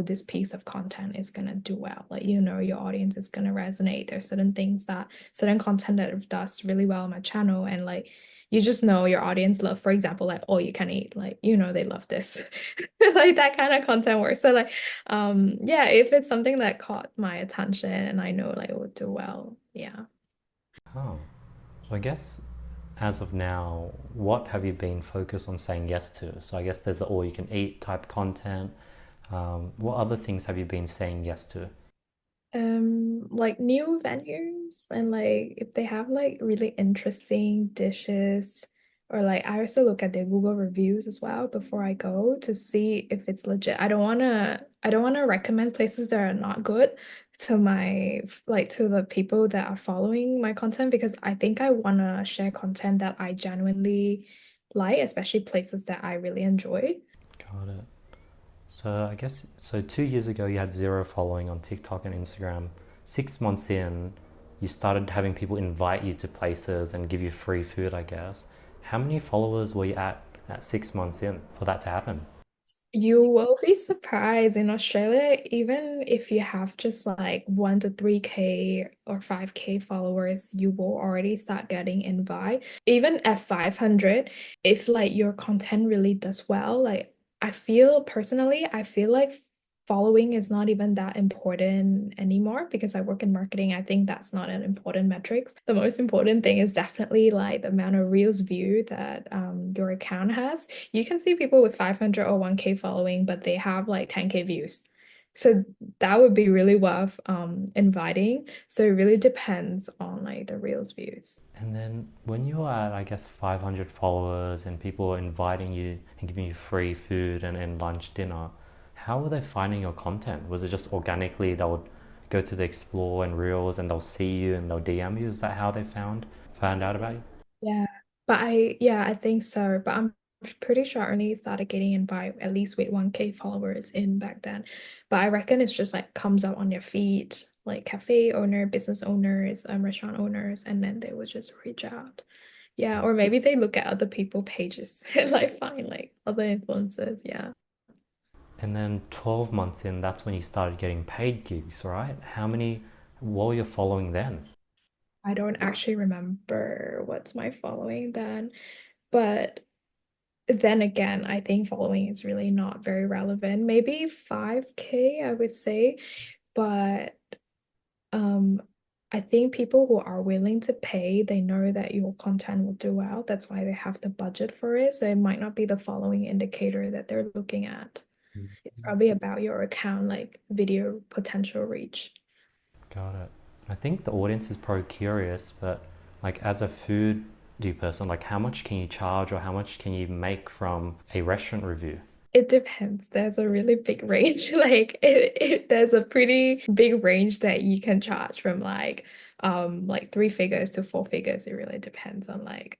this piece of content is gonna do well. Like, your audience is gonna resonate. There's certain content that does really well on my channel, and like, you just know your audience love, for example, like all you can eat, like, they love this. Like that kind of content works. So like, yeah, if it's something that caught my attention and I know like it would do well, yeah. Oh, so I guess as of now, what have you been focused on saying yes to? So I guess there's the all you can eat type content. What other things have you been saying yes to? Like new venues, and like if they have like really interesting dishes, or like I also look at their Google reviews as well before I go to see if it's legit. I don't wanna recommend places that are not good to to the people that are following my content, because I think I wanna share content that I genuinely like, especially places that I really enjoy. Got it. So I guess so 2 years ago you had zero following on TikTok and Instagram. 6 months in, you started having people invite you to places and give you free food, I guess. How many followers were you at 6 months in for that to happen? You will be surprised in Australia, even if you have just like 1 to 3K or 5K followers, you will already start getting invite. Even at 500, if like your content really does well, like I feel like following is not even that important anymore because I work in marketing. I think that's not an important metric. The most important thing is definitely like the amount of reels view that your account has. You can see people with 500 or 1K following, but they have like 10K views. So that would be really worth inviting. So it really depends on like the Reels views. And then when you were at, I guess, 500 followers and people were inviting you and giving you free food and lunch, dinner, how were they finding your content? Was it just organically they would go to the Explore and Reels and they'll see you and they'll DM you? Is that how they found out about you? Yeah. Yeah, I think so. But I'm pretty sure I only started getting invite at least with 1K followers in back then. But I reckon it's just like comes up on your feed, like cafe owner, business owners, restaurant owners, and then they would just reach out. Yeah, or maybe they look at other people pages and like find like other influencers. Yeah. And then 12 months in, that's when you started getting paid gigs, right? What were you following then? I don't actually remember what's my following then, but then again, I think following is really not very relevant. Maybe 5K, I would say, but um I think people who are willing to pay, they know that your content will do well. That's why they have the budget for it. So it might not be the following indicator that they're looking at. It's probably about your account, like video potential reach. Got it. I think the audience is probably curious, but like as a foodie person, like how much can you charge or how much can you make from a restaurant review? It depends. There's a really big range. There's a pretty big range that you can charge from like 3 figures to 4 figures. It really depends on like,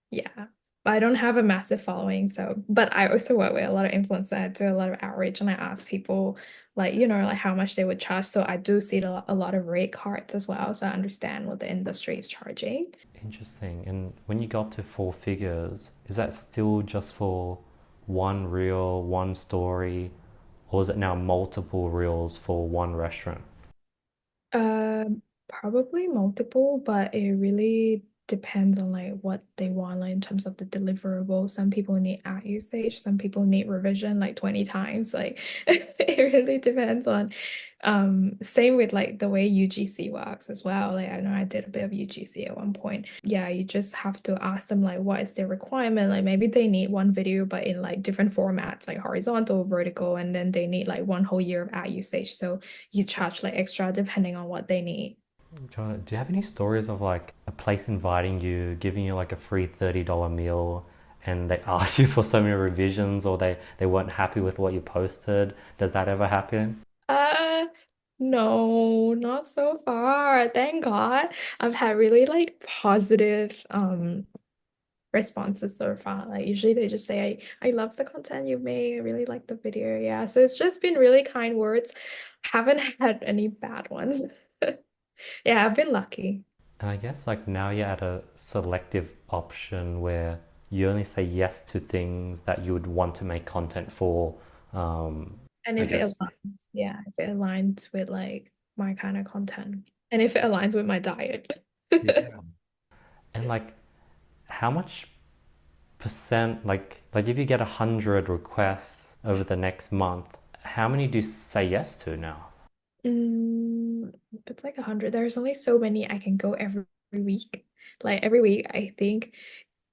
yeah. But I don't have a massive following, so but I also work with a lot of influencers. I do a lot of outreach and I ask people like, like how much they would charge. So I do see a lot of rate cards as well. So I understand what the industry is charging. Interesting. And when you go up to 4 figures, is that still just for one reel, one story, or is it now multiple reels for one restaurant? Probably multiple, but it really depends on like what they want, like in terms of the deliverable. Some people need ad usage, some people need revision like 20 times. Like it really depends on same with like the way UGC works as well. Like I know I did a bit of UGC at one point. Yeah, you just have to ask them like what is their requirement. Like maybe they need one video but in like different formats, like horizontal, vertical, and then they need like one whole year of ad usage. So you charge like extra depending on what they need. Do you have any stories of like a place inviting you, giving you like a free $30 meal, and they ask you for so many revisions or they weren't happy with what you posted? Does that ever happen? Uh, no, not so far. Thank God. I've had really like positive responses so far. Like usually they just say, I love the content you made. I really like the video. Yeah. So it's just been really kind words. Haven't had any bad ones. Yeah, I've been lucky. And I guess like now you're at a selective option where you only say yes to things that you would want to make content for. Um, And I if it guess. aligns, yeah, if it aligns with like my kind of content, and if it aligns with my diet. Yeah. And like, how much percent, like if you get 100 requests over the next month, how many do you say yes to now? It's like 100. There's only so many I can go every week. Like every week, I think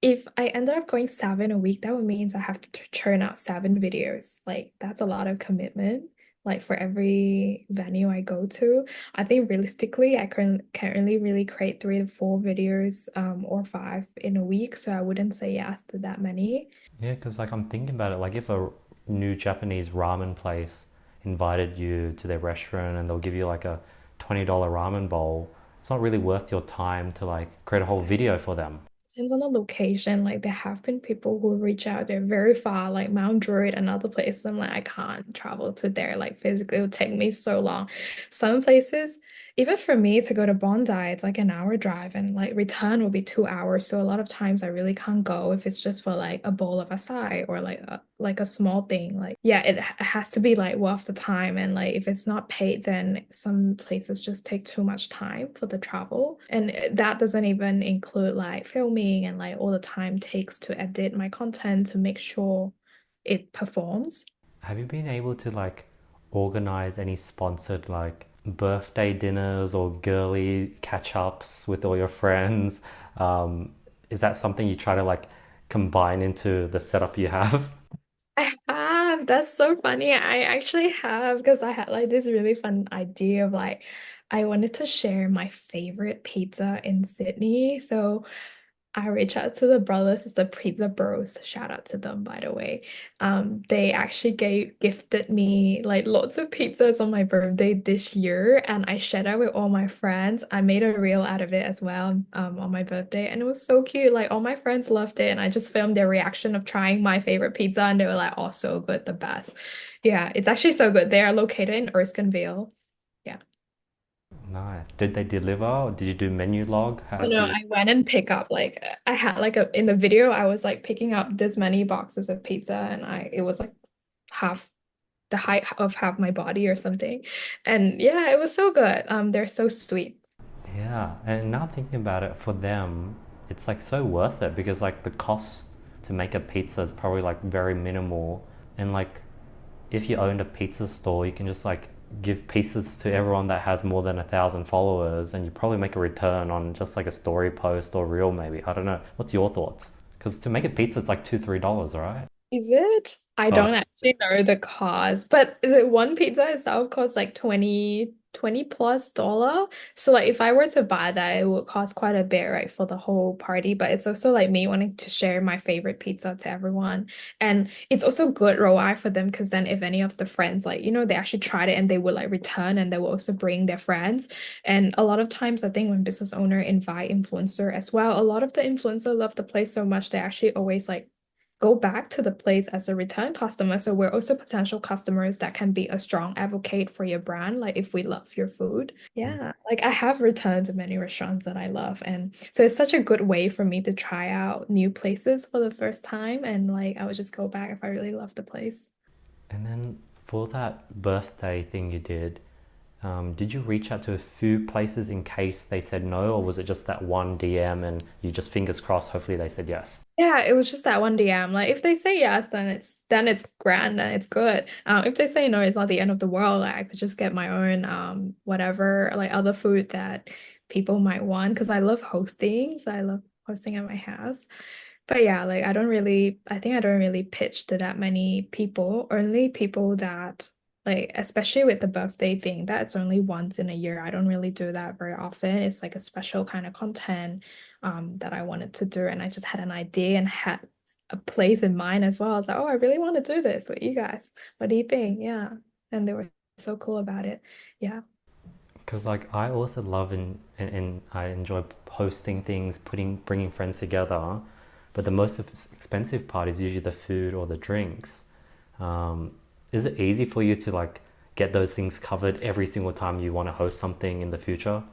if I ended up going 7 a week, that would mean I have to churn out 7 videos. Like that's a lot of commitment. Like for every venue I go to, I think realistically, I can only really create 3 to 4 videos, or 5 in a week. So I wouldn't say yes to that many. Yeah, because like I'm thinking about it, like if a new Japanese ramen place invited you to their restaurant and they'll give you like a $20 ramen bowl, it's not really worth your time to like create a whole video for them. Depends on the location. Like there have been people who reach out, they're very far, like Mount Druitt and other places. I'm like, I can't travel to there. Like physically, it would take me so long. Some places, even for me to go to Bondi, it's like an hour drive and like return will be 2 hours. So a lot of times I really can't go if it's just for like a bowl of acai or like a small thing. Like yeah, it has to be like worth the time. And like if it's not paid, then some places just take too much time for the travel. And that doesn't even include like filming and like all the time takes to edit my content to make sure it performs. Have you been able to like organize any sponsored like birthday dinners or girly catch ups with all your friends? Is that something you try to like combine into the setup you have? I have. That's so funny. I actually have because I had like this really fun idea of like I wanted to share my favorite pizza in Sydney. So I reached out to the brothers, it's the Pizza Bros. Shout out to them, by the way. They actually gifted me like lots of pizzas on my birthday this year, and I shared that with all my friends. I made a reel out of it as well, on my birthday, and it was so cute. Like all my friends loved it, and I just filmed their reaction of trying my favorite pizza, and they were like, "Oh, so good, the best." Yeah, it's actually so good. They are located in Erskineville. Yeah. Nice. Did they deliver? Or did you do menu log? Oh How'd no, you? I went and pick up like I had like a in the video I was like picking up this many boxes of pizza and I it was like half the height of half my body or something. And yeah, it was so good. They're so sweet. Yeah, and now thinking about it, for them, it's like so worth it because like the cost to make a pizza is probably like very minimal, and like if you owned a pizza store, you can just like give pizzas to everyone that has more than 1,000 followers, and you probably make a return on just like a story post or reel, maybe. I don't know. What's your thoughts? Because to make a pizza, it's like $2, $3, right? Is it? I Oh, don't actually know the cost, but the one pizza itself costs like 20 plus dollar. So like if I were to buy that, it would cost quite a bit, right, for the whole party. But it's also like me wanting to share my favorite pizza to everyone. And it's also good ROI for them because then if any of the friends like, they actually tried it and they would like return and they will also bring their friends. And a lot of times I think when business owner invite influencer as well, a lot of the influencer love the place so much they actually always like go back to the place as a return customer. So we're also potential customers that can be a strong advocate for your brand, like if we love your food. Yeah, like I have returned to many restaurants that I love. And so it's such a good way for me to try out new places for the first time. And like I would just go back if I really love the place. and then for that birthday thing you did you reach out to a few places in case they said no, or was it just that one DM and you just fingers crossed, hopefully they said yes? Yeah, it was just that one DM. Like if they say yes, then it's grand and it's good. If they say no, it's not the end of the world. Like I could just get my own whatever like other food that people might want because I love hosting. So I love hosting at my house. But yeah, like I think I don't really pitch to that many people. Only people that like especially with the birthday thing, that's only once in a year. I don't really do that very often. It's like a special kind of content that I wanted to do and I just had an idea and had a place in mind as well. I was like, oh, I really want to do this with you guys. What do you think? Yeah. And they were so cool about it. Yeah. Because like I also love and I enjoy hosting things, bringing friends together, but the most expensive part is usually the food or the drinks. Um, is it easy for you to like get those things covered every single time you want to host something in the future?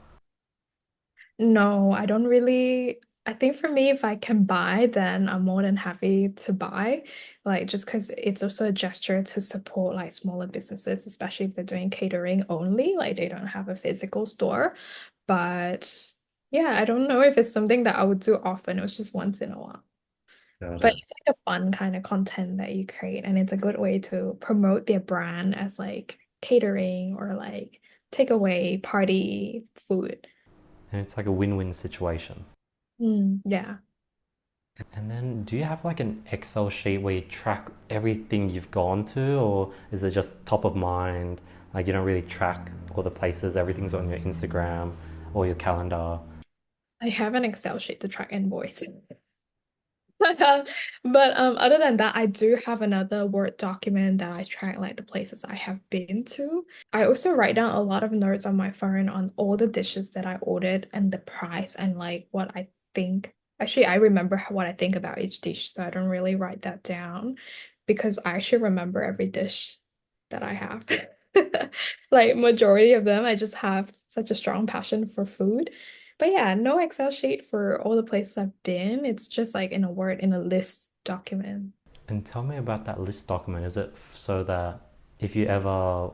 No, I don't really. I think for me, if I can buy, then I'm more than happy to buy. Like, just because it's also a gesture to support like smaller businesses, especially if they're doing catering only, like they don't have a physical store. But yeah, I don't know if it's something that I would do often. It was just once in a while. Got But it. it's like a fun kind of content that you create, and it's a good way to promote their brand as like catering or like takeaway party food. And it's like a win-win situation. Yeah. And then do you have like an Excel sheet where you track everything you've gone to, or is it just top of mind? Like you don't really track all the places, everything's on your Instagram or your calendar. I have an Excel sheet to track invoice. But other than that, I do have another Word document that I track like the places I have been to. I also write down a lot of notes on my phone on all the dishes that I ordered and the price and like what I think. Actually, I remember what I think about each dish, so I don't really write that down because I actually remember every dish that I have. Like majority of them, I just have such a strong passion for food. But yeah, no Excel sheet for all the places I've been. It's just like in a Word, in a list document. And tell me about that list document. Is it so that if you ever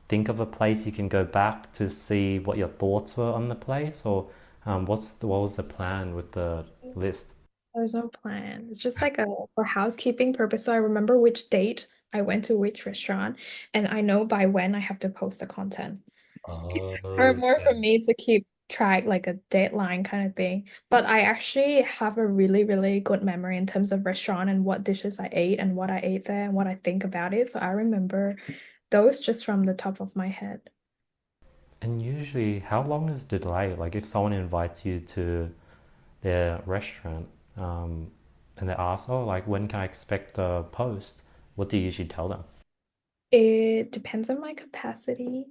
think of a place, you can go back to see what your thoughts were on the place, or what was the plan with the list? There's no plan. It's just like a for housekeeping purpose. So I remember which date I went to which restaurant, and I know by when I have to post the content. It's more for Okay. me to keep track, like a deadline kind of thing. But I actually have a really, really good memory in terms of restaurant and what dishes I ate and what I ate there and what I think about it. So I remember those just from the top of my head. And usually, how long is the delay? Like if someone invites you to their restaurant, and they ask, "Oh, like when can I expect a post?" What do you usually tell them? It depends on my capacity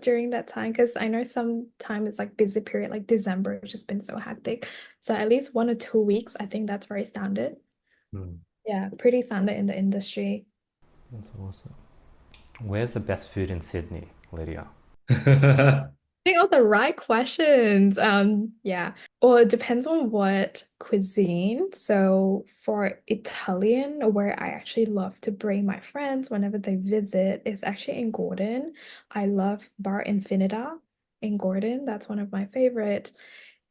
during that time because I know sometimes it's like busy period, like December, it's just been so hectic. So at least 1 or 2 weeks, I think that's very standard. Hmm. Yeah, pretty standard in the industry. That's awesome. Where's the best food in Sydney, Lydia? Think all the right questions. Yeah. Well, it depends on what cuisine. So for Italian, where I actually love to bring my friends whenever they visit, is actually in Gordon. I love Bar Infinita in Gordon. That's one of my favorite.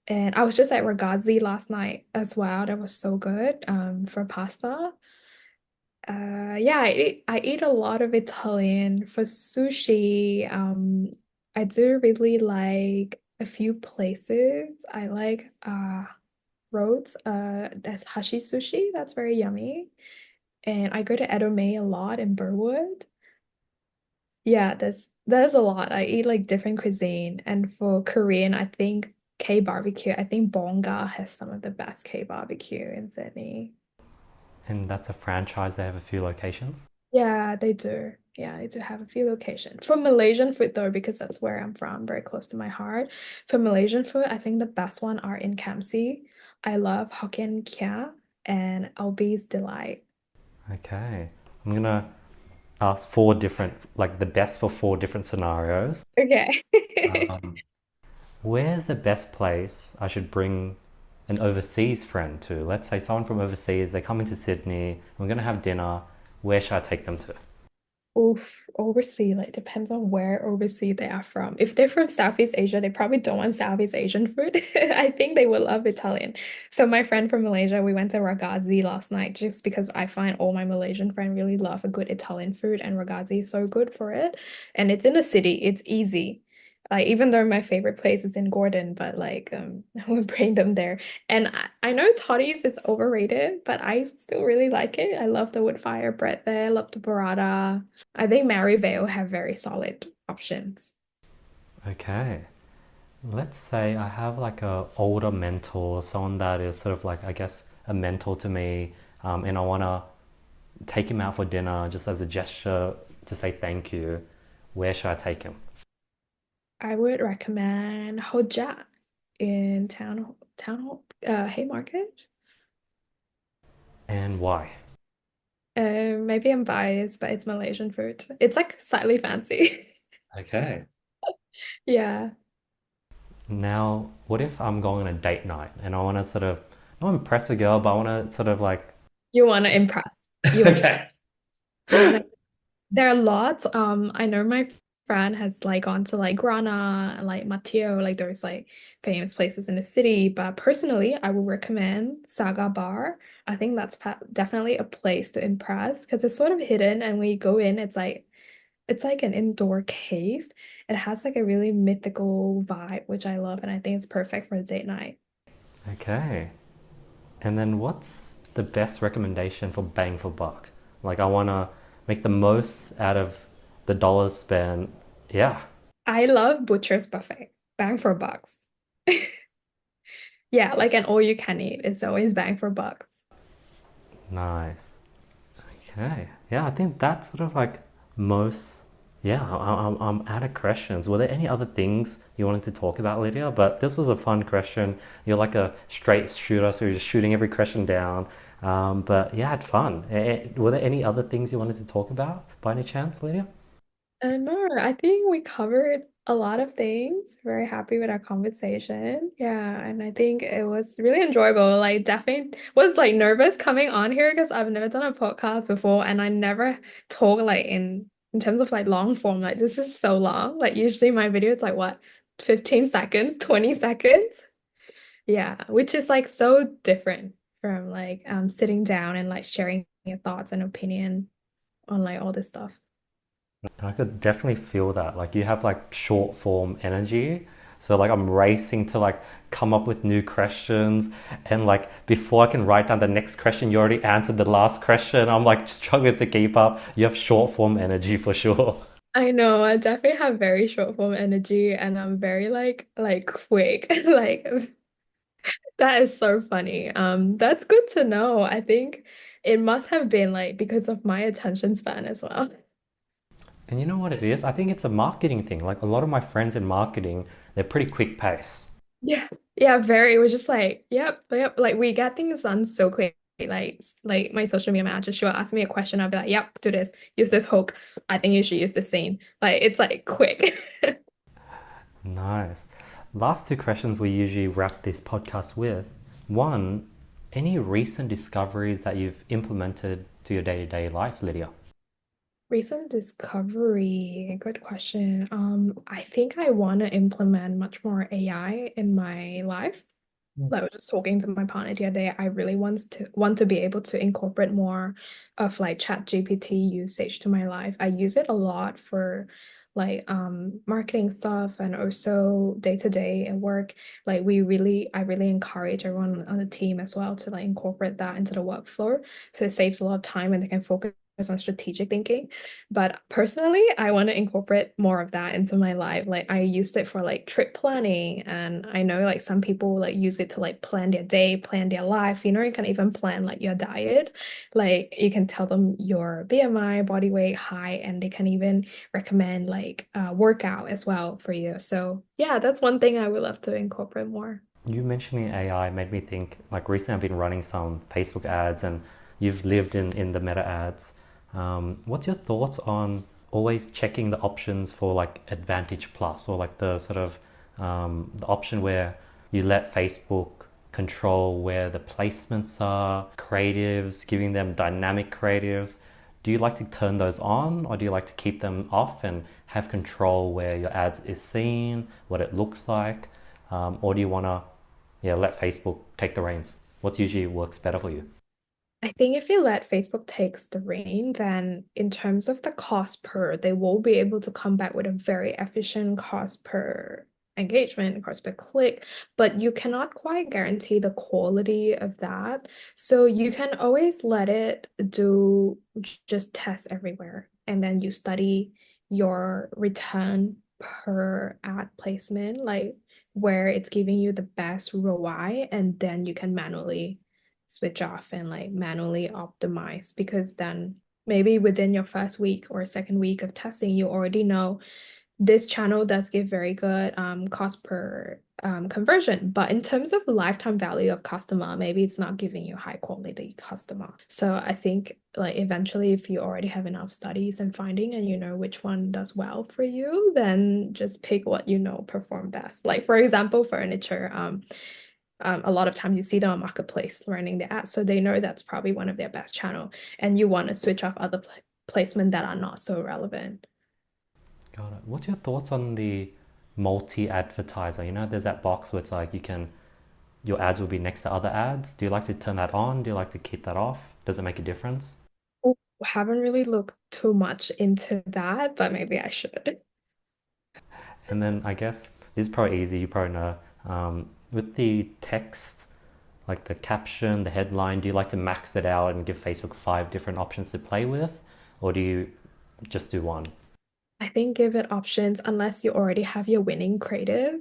And I was just at Ragazzi last night as well. That was so good. For pasta. Yeah, I eat a lot of Italian. For sushi, I do really like a few places. I like Rhodes, that's Hashi sushi. That's very yummy. And I go to Edome a lot in Burwood. Yeah, there's a lot. I eat like different cuisine. And for Korean, I think K barbecue. I think Bonga has some of the best K barbecue in Sydney. And that's a franchise. They have a few locations. Yeah, they do. Yeah, they do have a few locations. For Malaysian food though, because that's where I'm from, very close to my heart. For Malaysian food, I think the best one are in Kamsi. I love Hokkien Kia and Albi's Delight. Okay, I'm gonna ask four different, like the best for four different scenarios. Okay. Um, Where's the best place I should bring an overseas friend to? Let's say someone from overseas, they come into Sydney, we're gonna have dinner. Where should I take them to? Oof, overseas, like depends on where overseas they are from. If they're from Southeast Asia, they probably don't want Southeast Asian food. I think they will love Italian. So my friend from Malaysia, we went to Ragazzi last night just because I find all my Malaysian friends really love a good Italian food and Ragazzi is so good for it. And it's in the city, it's easy. Like even though my favorite place is in Gordon, but like I would bring them there. And I know Toddy's is overrated, but I still really like it. I love the wood fire bread there, love the burrata. I think Maryvale have very solid options. Okay. Let's say I have like a older mentor, someone that is sort of like, I guess, a mentor to me, and I wanna take him out for dinner just as a gesture to say thank you. Where should I take him? I would recommend Hoja in Haymarket. And why? Maybe I'm biased, but it's Malaysian food. It's like slightly fancy. Okay. Yeah. Now, what if I'm going on a date night and I want to sort of not impress a girl, but I want to sort of like, You want to impress. You want okay. you want to There are lots. I know my friend has like gone to like Grana and like Mateo, like there's like famous places in the city. But personally, I would recommend Saga Bar. I think that's definitely a place to impress because it's sort of hidden, and when you go in, it's like an indoor cave. It has like a really mythical vibe, which I love, and I think it's perfect for a date night. Okay. And then what's the best recommendation for bang for buck? Like, I want to make the most out of the dollars spent. Yeah. I love Butcher's Buffet. Bang for bucks. Yeah, like an all you can eat. It's always bang for buck. Nice. Okay. Yeah, I think that's sort of like most. Yeah, I'm out of questions. Were there any other things you wanted to talk about, Lydia? But this was a fun question. You're like a straight shooter, so you're just shooting every question down. But yeah, I had fun. Were there any other things you wanted to talk about by any chance, Lydia? No, I think we covered a lot of things. Very happy with our conversation. Yeah, and I think it was really enjoyable. Like, definitely was like nervous coming on here because I've never done a podcast before, and I never talk like in terms of like long form. Like, this is so long. Like, usually my video is like what, 15 seconds, 20 seconds. Yeah, which is like so different from like sitting down and like sharing your thoughts and opinion on like all this stuff. I could definitely feel that. Like you have like short form energy. So like I'm racing to like come up with new questions and like before I can write down the next question, you already answered the last question. I'm like struggling to keep up. You have short form energy for sure. I know, I definitely have very short form energy and I'm very like quick. Like that is so funny. That's good to know. I think it must have been like because of my attention span as well. And you know what it is? I think it's a marketing thing. Like a lot of my friends in marketing, they're pretty quick pace. Yeah. Yeah, very. It was just like, yep, yep. Like we get things done so quick. Like my social media manager, she'll ask me a question. I'll be like, yep, do this. Use this hook. I think you should use this scene. Like it's like quick. Nice. Last two questions we usually wrap this podcast with. One, any recent discoveries that you've implemented to your day-to-day life, Lydia? Recent discovery, good question. I think I want to implement much more AI in my life. Like I was just talking to my partner the other day. I really want to be able to incorporate more of like Chat GPT usage to my life. I use it a lot for like marketing stuff and also day to day at work. Like I really encourage everyone on the team as well to like incorporate that into the workflow. So it saves a lot of time and they can focus on strategic thinking. But personally, I want to incorporate more of that into my life. Like I used it for like trip planning, and I know like some people like use it to like plan their day, plan their life. You know, you can even plan like your diet. Like you can tell them your BMI, body weight, height, and they can even recommend like workout as well for you. So yeah, that's one thing I would love to incorporate more. You mentioning AI made me think, like recently I've been running some Facebook ads and you've lived in the meta ads. What's your thoughts on always checking the options for like Advantage Plus or like the sort of the option where you let Facebook control where the placements are, creatives, giving them dynamic creatives. Do you like to turn those on or do you like to keep them off and have control where your ads is seen, what it looks like? Or do you want to let Facebook take the reins? What's usually works better for you? I think if you let Facebook takes the reign, then in terms of the cost per, they will be able to come back with a very efficient cost per engagement, cost per click, but you cannot quite guarantee the quality of that. So you can always let it do just test everywhere, and then you study your return per ad placement, like where it's giving you the best ROI, and then you can manually switch off and like manually optimize because then maybe within your first week or second week of testing, you already know this channel does give very good cost per conversion. But in terms of lifetime value of customer, maybe it's not giving you high quality customer. So I think like eventually if you already have enough studies and finding and you know which one does well for you, then just pick what you know perform best. Like for example, furniture, a lot of times you see them on marketplace running the ads, so they know that's probably one of their best channel, and you want to switch off other placement that are not so relevant. Got it. What's your thoughts on the multi-advertiser? You know, there's that box where it's like you can your ads will be next to other ads. Do you like to turn that on? Do you like to keep that off? Does it make a difference? Oh, haven't really looked too much into that, but maybe I should. And then I guess this is probably easy. You probably know. With the text, like the caption, the headline, do you like to max it out and give Facebook five different options to play with, or do you just do one? I think give it options unless you already have your winning creative.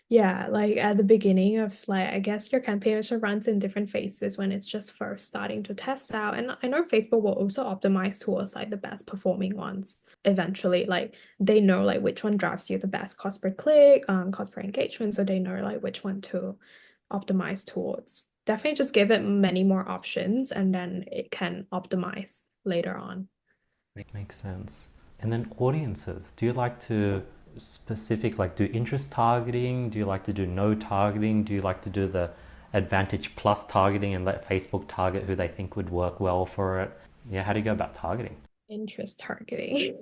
Yeah, like at the beginning of like I guess your campaign also runs in different phases when it's just first starting to test out. And I know Facebook will also optimize towards like the best performing ones eventually. Like they know like which one drives you the best cost per click, cost per engagement. So they know like which one to optimize towards. Definitely just give it many more options and then it can optimize later on. Makes sense. And then audiences. Do you like to like do interest targeting? Do you like to do no targeting? Do you like to do the advantage plus targeting and let Facebook target who they think would work well for it? Yeah, how do you go about targeting? Interest targeting.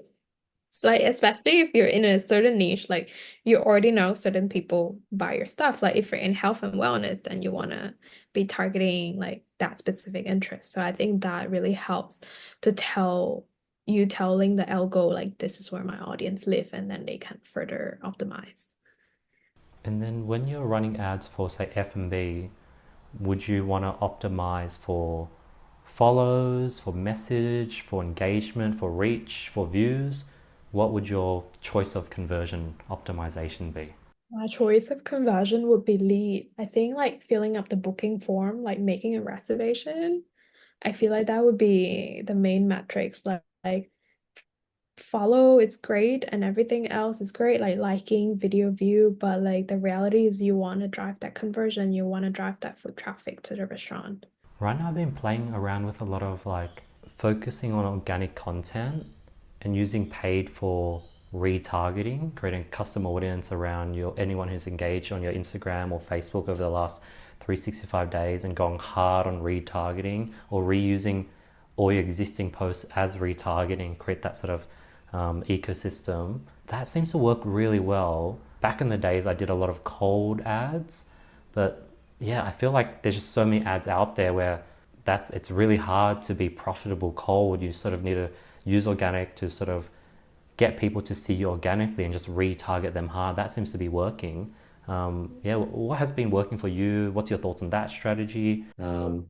Like, especially if you're in a certain niche, like you already know certain people buy your stuff. Like if you're in health and wellness, then you want to be targeting like that specific interest. So I think that really helps to telling the algo like this is where my audience live, and then they can further optimize. And then when you're running ads for say F&B, would you want to optimize for follows, for message, for engagement, for reach, for views? What would your choice of conversion optimization be? My choice of conversion would be lead. I think like filling up the booking form, like making a reservation. I feel like that would be the main metrics. Like follow it's great and everything else is great, like liking, video view, but like the reality is you want to drive that conversion, you want to drive that foot traffic to the restaurant. Right now, I've been playing around with a lot of like focusing on organic content and using paid for retargeting, creating a custom audience around your anyone who's engaged on your Instagram or Facebook over the last 365 days and going hard on retargeting or reusing all your existing posts as retargeting, create that sort of ecosystem. That seems to work really well. Back in the days, I did a lot of cold ads, but yeah, I feel like there's just so many ads out there where it's really hard to be profitable cold. You sort of need to use organic to sort of get people to see you organically and just retarget them hard. That seems to be working. Yeah, what has been working for you? What's your thoughts on that strategy? Yeah.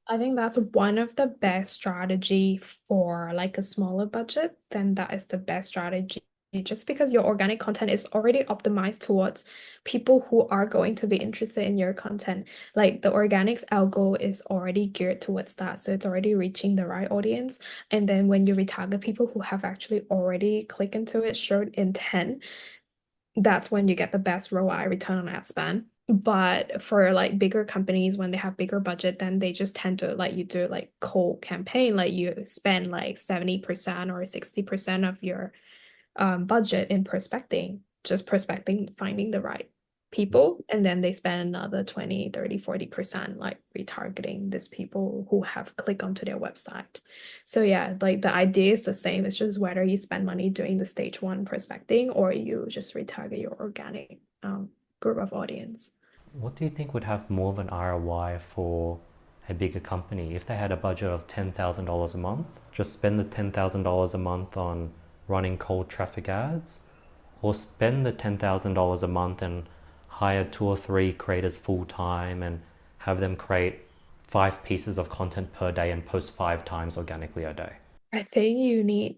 I think that's one of the best strategy for like a smaller budget. Then that is the best strategy. Just because your organic content is already optimized towards people who are going to be interested in your content. Like the organics algo is already geared towards that. So it's already reaching the right audience. And then when you retarget people who have actually already clicked into it, showed intent, that's when you get the best ROI, return on ad spend. But for like bigger companies, when they have bigger budget, then they just tend to like you do like cold campaign, like you spend like 70% or 60% of your budget in prospecting, just prospecting, finding the right people. And then they spend another 20, 30, 40% like retargeting these people who have clicked onto their website. So yeah, like the idea is the same. It's just whether you spend money doing the stage one prospecting or you just retarget your organic group of audience. What do you think would have more of an ROI for a bigger company if they had a budget of $10,000 a month? Just spend the $10,000 a month on running cold traffic ads, or spend the $10,000 a month and hire two or three creators full time and have them create five pieces of content per day and post five times organically a day. I think you need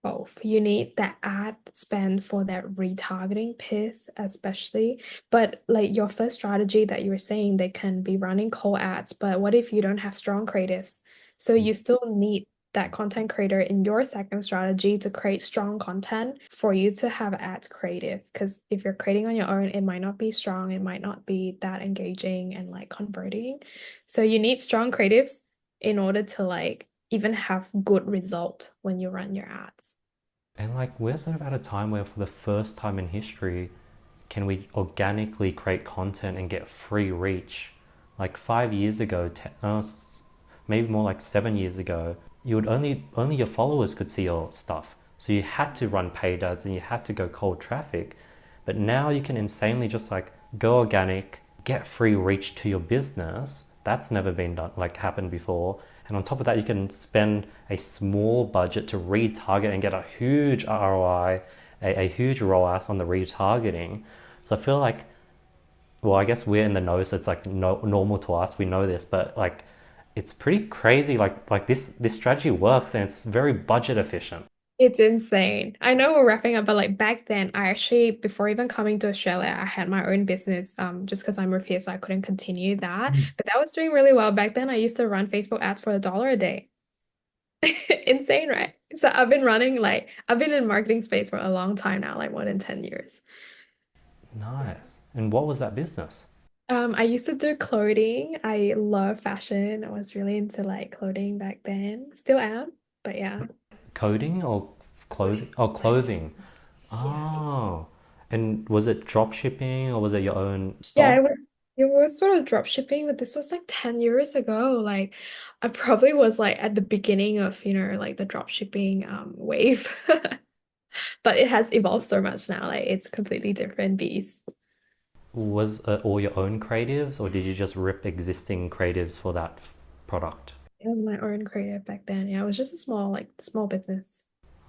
both. You need that ad spend for that retargeting piece, especially. But like your first strategy that you were saying, they can be running cold ads, but what if you don't have strong creatives? So you still need that content creator in your second strategy to create strong content for you to have ads creative. Because if you're creating on your own, it might not be strong, it might not be that engaging and like converting. So you need strong creatives in order to like even have good result when you run your ads. And like we're sort of at a time where for the first time in history, can we organically create content and get free reach? Like 5 years ago, maybe more like 7 years ago, you would only your followers could see your stuff. So you had to run paid ads and you had to go cold traffic. But now you can insanely just like go organic, get free reach to your business. That's never been done like happened before. And on top of that, you can spend a small budget to retarget and get a huge ROI, a huge ROAS on the retargeting. So I feel like, well, I guess we're in the know, so it's like normal to us. We know this, but like, it's pretty crazy. Like this strategy works and it's very budget efficient. It's insane. I know we're wrapping up, but like back then, I actually, before even coming to Australia, I had my own business, just because I'm here, so I couldn't continue that. But that was doing really well. Back then, I used to run Facebook ads for $1 a day. Insane, right? So I've been in marketing space for a long time now, like more than 10 years. Nice. And what was that business? I used to do clothing. I love fashion. I was really into like clothing back then. Still am, but yeah. Coding or clothing? Oh, clothing. Yeah. Oh. And was it drop shipping or was it your own Yeah, stock? it was sort of drop shipping, but this was like 10 years ago. Like I probably was like at the beginning of, like the drop shipping wave. But it has evolved so much now. Like it's completely different beast. Was it all your own creatives or did you just rip existing creatives for that product? It was my own creative back then. Yeah, it was just a small business.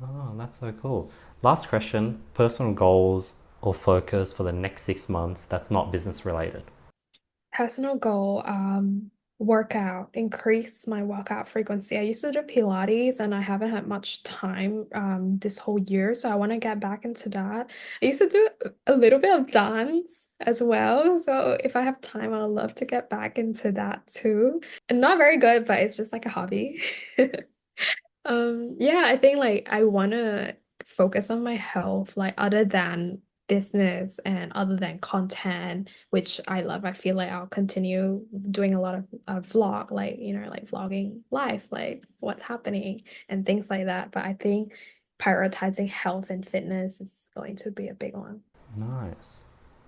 Oh, that's so cool. Last question, personal goals or focus for the next 6 months that's not business related. Personal goal, workout, increase my workout frequency. I used to do Pilates and I haven't had much time this whole year, so I want to get back into that. I used to do a little bit of dance as well, so if I have time, I'd love to get back into that too. And not very good, but it's just like a hobby. Yeah, I think like I want to focus on my health, like other than business and other than content, which I love. I feel like I'll continue doing a lot of vlog, like, like vlogging life, like what's happening and things like that. But I think prioritizing health and fitness is going to be a big one. Nice.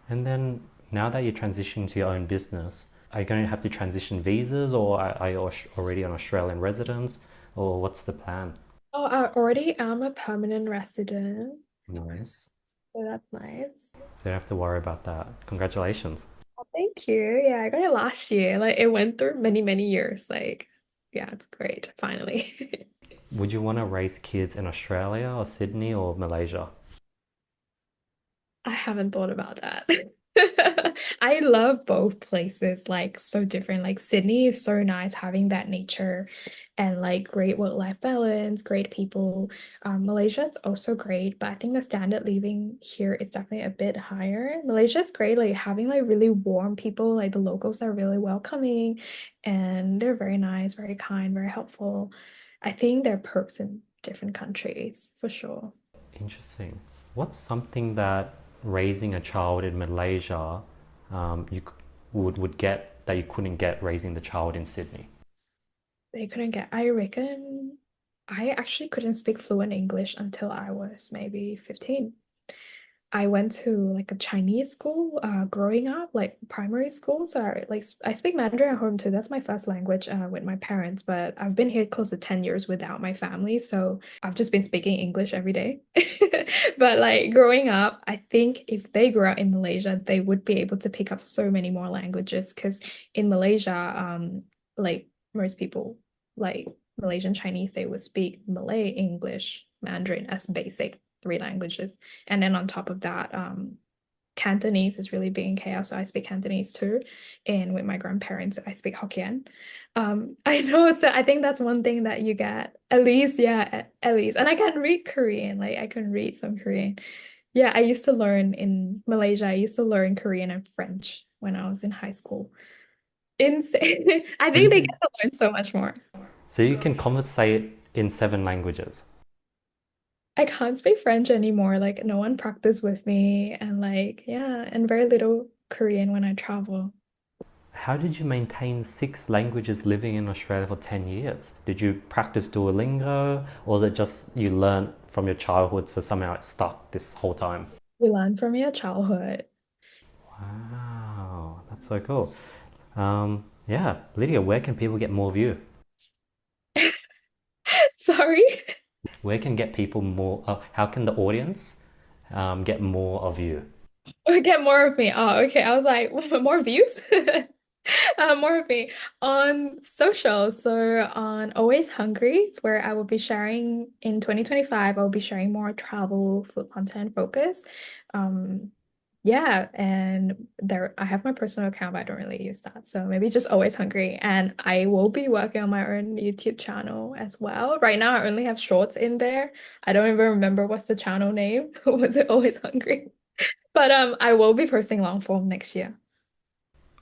And then now that you're transitioning to your own business, are you going to have to transition visas or are you already an Australian resident or what's the plan? Oh, I already am a permanent resident, Nice. so that's nice. So you don't have to worry about that. Congratulations. Oh, thank you. Yeah, I got it last year. Like it went through many, many years. Like, yeah, it's great, finally. Would you want to raise kids in Australia or Sydney or Malaysia? I haven't thought about that. I love both places, like so different. Like Sydney is so nice having that nature and like great work-life balance, great people. Malaysia is also great, but I think the standard living here is definitely a bit higher. Malaysia is great, like having like really warm people, like the locals are really welcoming and they're very nice, very kind, very helpful. I think there are perks in different countries for sure. Interesting. What's something that raising a child in Malaysia you would get that you couldn't get raising the child in Sydney? They couldn't get, I reckon I actually couldn't speak fluent English until I was maybe 15. I went to like a Chinese school growing up, like primary school. So I speak Mandarin at home too. That's my first language with my parents, but I've been here close to 10 years without my family. So I've just been speaking English every day. But like growing up, I think if they grew up in Malaysia, they would be able to pick up so many more languages because in Malaysia, like most people, like Malaysian Chinese, they would speak Malay, English, Mandarin as basic three languages. And then on top of that, Cantonese is really big in KL, so I speak Cantonese too. And with my grandparents, I speak Hokkien. I know, so I think that's one thing that you get, at least, yeah, at least. And I can read Korean, like I can read some Korean. Yeah, I used to learn in Malaysia, I used to learn Korean and French when I was in high school. Insane. I So you think they can get to learn so much more. so you can conversate in 7 languages? I can't speak French anymore. Like no one practiced with me and like yeah, and very little Korean when I travel. How did you maintain 6 languages living in Australia for 10 years? Did you practice Duolingo, or was it just you learned from your childhood so somehow it stuck this whole time? We learn from your childhood. Wow, that's so cool. Yeah, Lydia, where can people get more of you? Sorry. Where can get people more? How can the audience get more of you? Get more of me. Oh, okay. I was like, more views? More of me on social. So on Always Hungry, it's where I will be sharing in 2025. I'll be sharing more travel food content focus. Um, yeah, and there I have my personal account, but I don't really use that. So maybe just Always Hungry. And I will be working on my own YouTube channel as well. Right now, I only have shorts in there. I don't even remember what's the channel name. Was it Always Hungry? But I will be posting long form next year.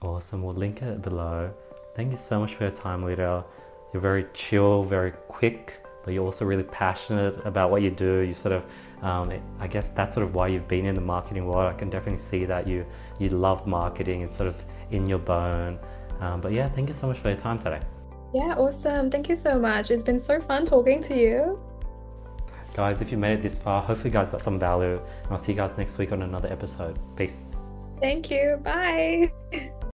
Awesome. We'll link it below. Thank you so much for your time, Lydia. You're very chill, very quick, but you're also really passionate about what you do. You sort of, I guess that's sort of why you've been in the marketing world. I can definitely see that you love marketing. It's sort of in your bone. But yeah, thank you so much for your time today. Yeah, awesome. Thank you so much. It's been so fun talking to you. Guys, if you made it this far, hopefully you guys got some value. And I'll see you guys next week on another episode. Peace. Thank you. Bye.